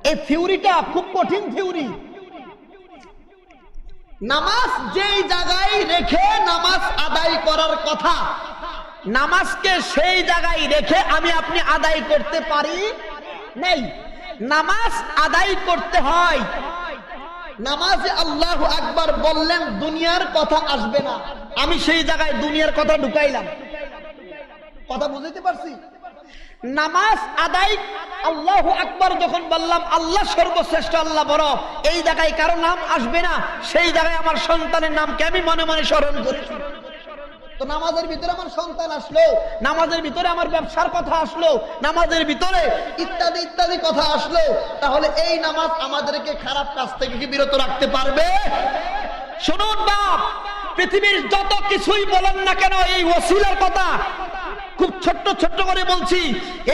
এই থিওরিটা খুব কঠিন থিওরি। নামাজ যেই জায়গায় রেখে নামাজ আদায় করার কথা, নামাজকে সেই জায়গায় রেখে আমি আপনি আদায় করতে পারি নাই। নামাজ আদায় করতে হয়, নামাজে আল্লাহু আকবার বললেন দুনিয়ার কথা আসবে না, আমি সেই জায়গায় দুনিয়ার কথা ঢুকাইলাম। কথা বুঝাইতে পারছি? নামাজ আদায় আল্লাহু আকবার যখন বললাম, আল্লাহ সর্বশ্রেষ্ঠ, আল্লাহ বড়, এই জায়গায় কারো নাম আসবে না, সেই জায়গায় আমার সন্তানের নামকে আমি মনে মনে স্মরণ করেছি। তো নামাজের ভিতরে আমার সন্তান আসলো, নামাজের ভিতরে আমার ব্যবসার কথা আসলো, নামাজের ভিতরে ইত্যাদি ইত্যাদি কথা আসলো, তাহলে এই নামাজ আমাদেরকে খারাপ কাজ থেকে কি বিরত রাখতে পারবে? শুনুন বাপ, পৃথিবীর যত কিছুই বলেন না কেন, এই ওসিলার কথা খুব ছোট্ট ছোট্ট করে বলছি,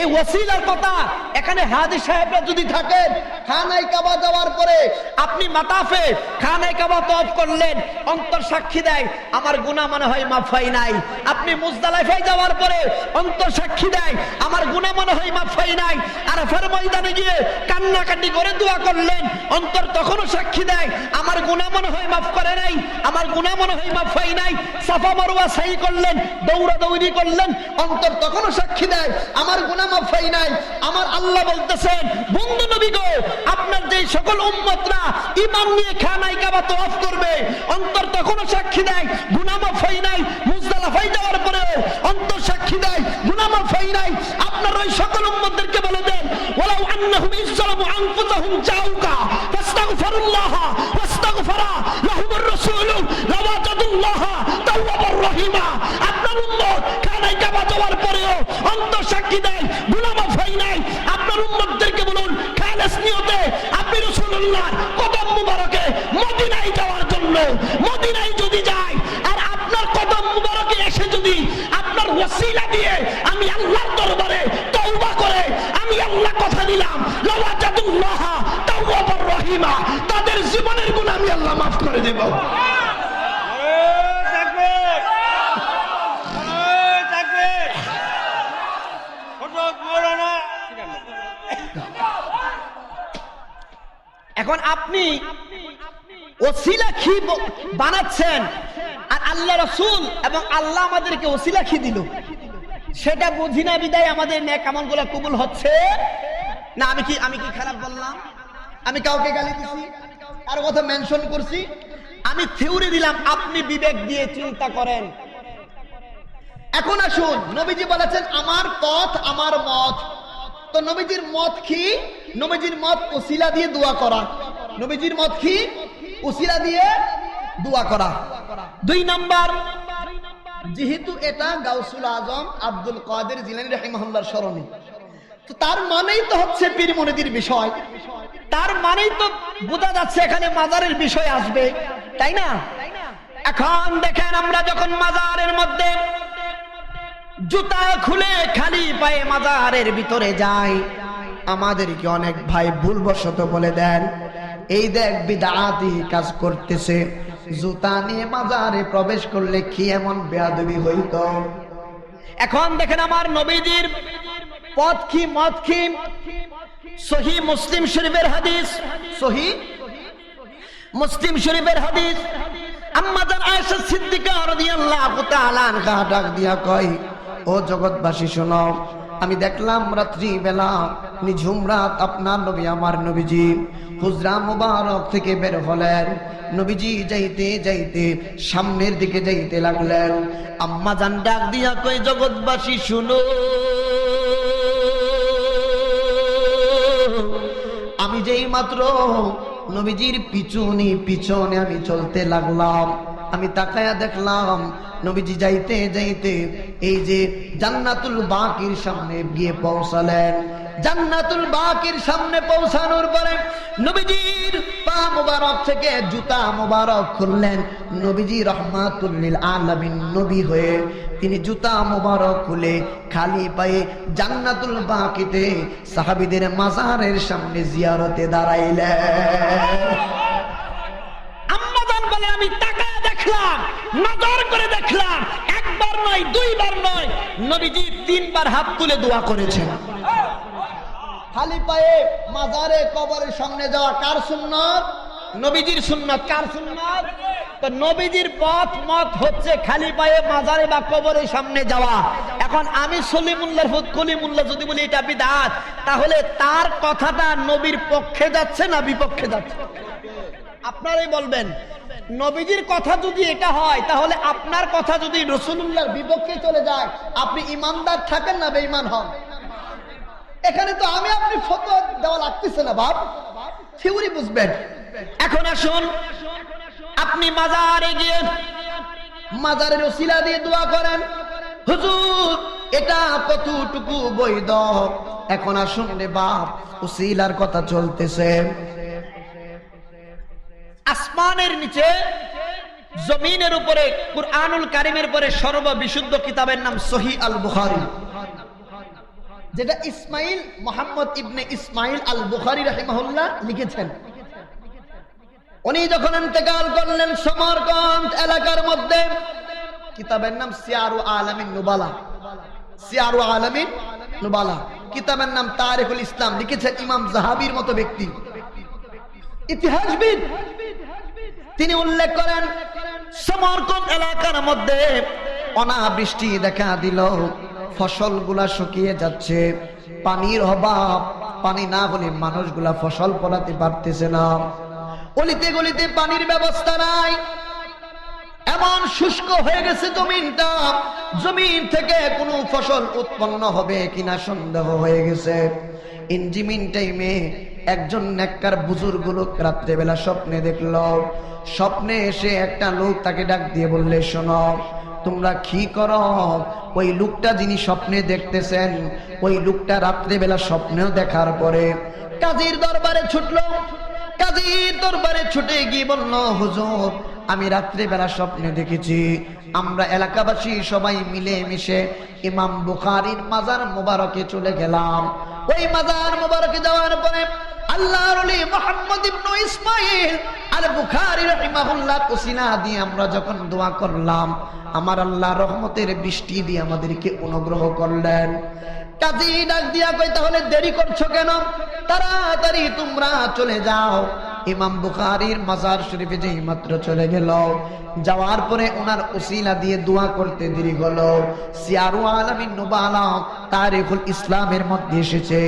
এই ওসিলার কথা। এখানে হাজী সাহেবরা যদি থাকেন, খানায় কাবা যাওয়ার পরে আপনি মাতাফে খানায় কাবা তওয়াফ করলেন, অন্তর সাক্ষী দেয় আমার গুনাহ মনে হয় মাফ হয় নাই। আপনি মুজদালিফায় যাওয়ার পরে অন্তর সাক্ষী দেয় আমার গুনাহ মনে হয় মাফ হয় নাই। আরাফার ময়দানে গিয়ে কান্নাকাটি করে দোয়া করলেন, অন্তর তখনও সাক্ষী দেয় আমার গুনাহ মনে হয় মাফ করে নাই, আমার গুনাহ মনে হয় মাফ হয় নাই। সাফা মারওয়া সাই করলেন, দৌড়াদৌড়ি করলেন, অন্তর তখনও সাক্ষী দেয় আমার গুনাহ মাফ হয় নাই। আমার আল্লাহ বলতেছেন, বন্ধু নবী গো, আপনার যে সকল উম্মতরা ঈমান নিয়ে খানায় কাবা তওয়াফ করবে, অন্তর তখনও সাক্ষী দেয় গুনাহ মাফ হয় নাই। মুজদালিফায় যাওয়ার পরে অন্তর সাক্ষী দেয় গুনাহ মাফ হয় নাই। আপনার ওই সকল উম্মতদেরকে বলে দেন, ওয়ালাউ আন্নাহুম ইযলামু আনফুসাহুম জাউকা ফাস্তাগফিরুল্লাহ ওয়াস্তাগফারা লাহুমুর রাসূলু লাওয়াজাদুল্লাহ তাওয়াবার রহিমা। আপনার উম্মত খানায় কাবা যাওয়ার পরেও অন্তর সাক্ষী দেয় গুনাহ মাফ হয় নাই। আপনার উম্মতদেরকে বলুন, খালেস নিয়তে আপনি রাসূলুল্লাহর কদম মুবারকে মদিনায় যাওয়ার জন্য, মদিনায় যদি যায় আর আপনার কদম মুবারকে এসে যদি আপনার ওসিলা দিয়ে আমি আল্লাহর দরবারে তওবা করে আমি আল্লাহ কথা দিলাম লাওয়াজাদুল্লাহ তাওয়াবার রহিমা, তাদের জীবনের গুনাহ আমি আল্লাহ মাফ করে দেব। এখন আপনি ওসিলা কি বানাচ্ছেন, আর আল্লাহ রাসূল এবং আল্লাহ আমাদেরকে ওসিলা কি দিল সেটা বুঝি না বিদায় আমাদের নেক আমলগুলো কবুল হচ্ছে না। আমি কি খারাপ বললাম? আমি কাউকে গালি দিছি, আর কথা মেনশন করছি? আমি থিওরি দিলাম, আপনি বিবেক দিয়ে চিন্তা করেন। এখন আসুন, নবীজি বলেছেন আমার পথ আমার মত। তো নবীজির মত কি? নবীজির মত ওসিলা দিয়ে দোয়া করা। নবীজির মত কি? ওসিলা দিয়ে দোয়া করা। 2 নাম্বার, যেহেতু এটা গাউসুল আজম আব্দুল কাদের জিলানী রাহিমাহুল্লাহর স্মরণে, তো তার মানেই তো হচ্ছে পীর মুরিদির বিষয়, তার মানেই তো বোঝা যাচ্ছে এখানে মাজারের বিষয় আসবে, তাই না? এখন দেখেন, আমরা যখন মাজারের মধ্যে জুতা খুলে খালি পায়ে মাজারের ভিতরে যাই, আমাদেরকে অনেক ভাই ভুলবশত বলে দেন, এই দেখ বিদআতি কাজ করতেছে, জুতা নিয়ে মাজারে প্রবেশ করলে কি এমন বেয়াদবি হইতো। এখন দেখেন, আমার নবীজির পথ কি মত কি? সহিহ মুসলিম শরীফের হাদিস, সহিহ মুসলিম শরীফের হাদিস, আম্মা জান আয়েশা সিদ্দিকা রাদিয়াল্লাহু তাআলা আনহা ডাক দিয়া কয়, ও জগৎবাসী শোনো, আমি দেখলাম রাত্রি বেলা নিঝুম রাত আপনার নবী আমার নবীজি হুজরা মুবারক থেকে বের হলেন। নবীজি যাইতে যাইতে সামনের দিকে যাইতে লাগলেন। আম্মা জান ডাক দিয়া কয়, জগৎবাসী শুনো, আমি যেই মাত্র নবীজির পিছনে পিছনে আমি চলতে লাগলাম, আমি তাকায়া দেখলাম নবীজি যাইতে যাইতে এই যে জান্নাতুল বাকির সামনে গিয়ে পৌঁছালেন। জান্নাতুল বাকির সামনে পৌঁছানোর পরে নবীজির পা মোবারক থেকে জুতা মোবারক খুললেন। নবীজি রহমাতুল লিল আলামিন নবী হয়ে তিনি জুতা মোবারক খুলে খালি পায়ে জান্নাতুল বাকিতে সাহাবীদের মাজারের সামনে জিয়ারতে দাঁড়াইলেন। আম্মা জান বলে, আমি তাকায় দেখলাম, নজর করে দেখলাম, একবার নয়, 2 বার নয়, নবীজি 3 বার হাত তুলে দোয়া করেছেন। খালি পায়ে মাজারে কবরের সামনে যাওয়া কার সুন্নাত? নবীজির সুন্নাত। কার সুন্নাত? তো নবীজির পথ মত হচ্ছে খালি পায়ে মাজারে বা কবরের সামনে যাওয়া। এখন আমি সলিমুল্লাহর ফুত কলিমুল্লাহ যদি বলি এটা বিদআত, তাহলে তার কথাটা নবীর পক্ষে যাচ্ছে না বিপক্ষে যাচ্ছে? আপনারাই বলবেন। নবীজির কথা যদি এটা হয়, তাহলে আপনার কথা যদি রাসূলুল্লাহর বিপক্ষে চলে যায়, আপনি ইমানদার থাকেন না বেঈমান হন? এখানে তো আমি আপনি ফতোয়া দেওয়া লাগতেছে না বাপ, থিওরি বুঝবেন। এখন আসুন, আপনি মাজারে গিয়ে মাজারের ওসিলা দিয়ে দোয়া করেন, হুজুর এটা কতটুকু বৈধ? এখন আসুন রে বাপ, ওসিলার কথা চলতেছে। আসমানের নিচে জমিনের উপরে কুরআনুল কারীমের পরে সর্ববিশুদ্ধ কিতাবের নাম সহিহ আল বুখারী, যেটা ইসমাইল মুহাম্মদ ইবনে ইসমাইল আল বুখারী রাহিমাহুল্লাহ লিখেছেন। উনি যখন ইন্তেকাল করলেন সমরকন্দ এলাকার মধ্যে, কিতাবের নাম সিয়ারু আলামিন নুবালা, সিয়ারু আলামিন নুবালা, কিতাবের নাম তারিখুল ইসলাম, লিখেছেন ইমাম যাহাবীর মতো ব্যক্তি, ইতিহাসবিদ। তিনি উল্লেখ করেন সমরকন্দ এলাকার মধ্যে অনাবৃষ্টি দেখা দিল, ফসলগুলা শুকিয়ে যাচ্ছে, পানির অভাব, পানি না হলে মানুষগুলা ফসল ফলাতে পারতেছে না, অলিতে গলিতে পানির ব্যবস্থা নাই, এমন শুষ্ক হয়ে গেছে জমিনটা, জমিন থেকে কোনো ফসল উৎপন্ন হবে কিনা সন্দেহ হয়ে গেছে। ইনজিমিন টাইমে একজন নেককার বুজুর্গ লোক রাত্রেবেলা স্বপ্নে দেখলো। স্বপ্নে এসে একটা লোক তাকে ডাক দিয়ে বললে, শোনো, তোমরা কি করো? ওই লোকটা যিনি স্বপ্নে দেখতেছেন, ওই লোকটা রাত্রেবেলা স্বপ্নেও দেখার পরে কাজীর দরবারে ছুটলো। কাজীর দরবারে ছুটে গিয়ে বলল, হুজুর, আমি রাত্রেবেলা স্বপ্নে দেখেছি আমরা এলাকাবাসী সবাই মিলে মিশে ইমাম বুখারীর মাজার মুবারকে চলে গেলাম। ওই মাজার মুবারকে যাওয়ার পরে আল্লাহর ওলি মুহাম্মদ ইবনে ইসমাইল আল বুখারী রাহিমাহুল্লাহ ওসিলা দিয়ে আমরা যখন দোয়া করলাম, আমার আল্লাহ রহমতের বৃষ্টি দিয়ে আমাদেরকে অনুগ্রহ করলেন। কাজী ডাক দিয়া কই, তাহলে দেরি করছো কেন? তাড়াতাড়ি তোমরা চলে যাও, ইমাম বুখারীর মাজার শরীফে যেই মাত্র চলে গেল, যাওয়ার পরে ওনার উসিলা দিয়ে দোয়া করতে দেরি হলো। সিয়ারু আলামিন নুবালা তারিখুল ইসলামের মধ্যে এসেছে,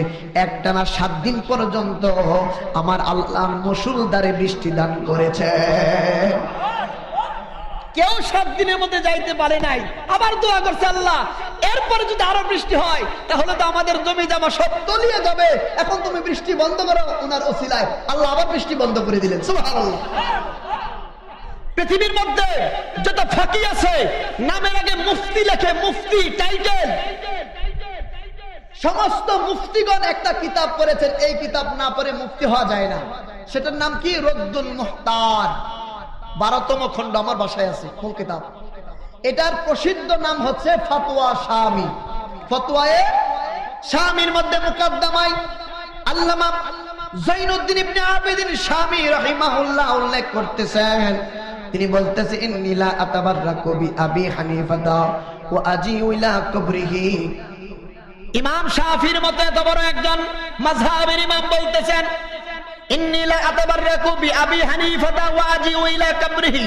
একটানা 7 দিন পর্যন্ত আমার আল্লাহ মুষলধারে বৃষ্টি দান করেছে। কেউ 7 দিনের মধ্যে যাইতে পারে নাই, আবার দোয়া করছে আল্লাহ এরপরে যদি আরো বৃষ্টি হয় তাহলে তো আমাদের জমি জমা সব তলিয়ে যাবে, এখন তুমি বৃষ্টি বন্ধ করো। ওনার ওসিলায় আল্লাহ আবার বৃষ্টি বন্ধ করে দিলেন। সুবহানাল্লাহ। পৃথিবীর মধ্যে যত ফাঁকি আছে নামের আগে মুফতি লেখে, মুফতি টাইটেল, সমস্ত মুফতিগণ একটা কিতাব পড়েছেন, এই কিতাব না পড়ে মুফতি হওয়া যায় না। সেটার নাম কি? রদ্দুল মুহতার, 12তম খণ্ড আমার বাসায় আছে, মূল কিতাব। এটার প্রসিদ্ধ নাম হচ্ছে ফতোয়া শামী। ফতোয়ায়ে শামীর মধ্যে মুকদ্দমায় আল্লামা যায়নুদ্দিন ইবনে আবিদিন শামী রাহিমাহুল্লাহ উল্লেখ করতেছেন, তিনি বলতেছেন ইন্নী লা আতাবাররাকু বি আবি হানিফা ওয়া আজিউ ইলা কবরিহি। ইমাম শাফির মতো এত বড় একজন মাযহাবের ইমাম বলতেছেন ইন্নী লা আতাবাররাকু বি আবি হানিফা ওয়া আজিউ ইলা কবরিহি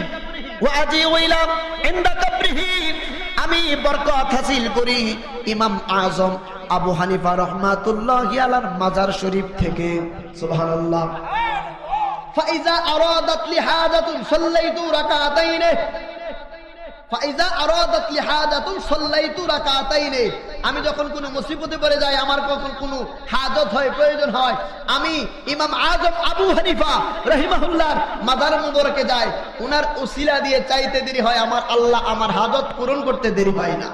ওয়া আজিউ ইলা ইনদা কবরিহি, আমি বরকত হাসিল করি ইমাম আযম আবু হানিফা রাহমাতুল্লাহি আলাইহির মাজার শরীফ থেকে। সুবহানাল্লাহ। ফাইজা আরাদাত লি হাজাতুন সাল্লাইতু রাকাতাইন, ফাইজা আরাদাত লি হাজাতুন সাল্লাইতু রাকাতাইন, আমি যখন কোনো মুসিবতে পড়ে যাই, আমার কখন কোনো হাজত হয়, প্রয়োজন হয়, আমি ইমাম আযম আবু হানিফা রাহিমাহুল্লাহর মাজার মুবারকে যাই, উনার উসিলা দিয়ে চাইতে দেরি হয়, আমার আল্লাহ আমার হাজত পূরণ করতে দেরি হয় না।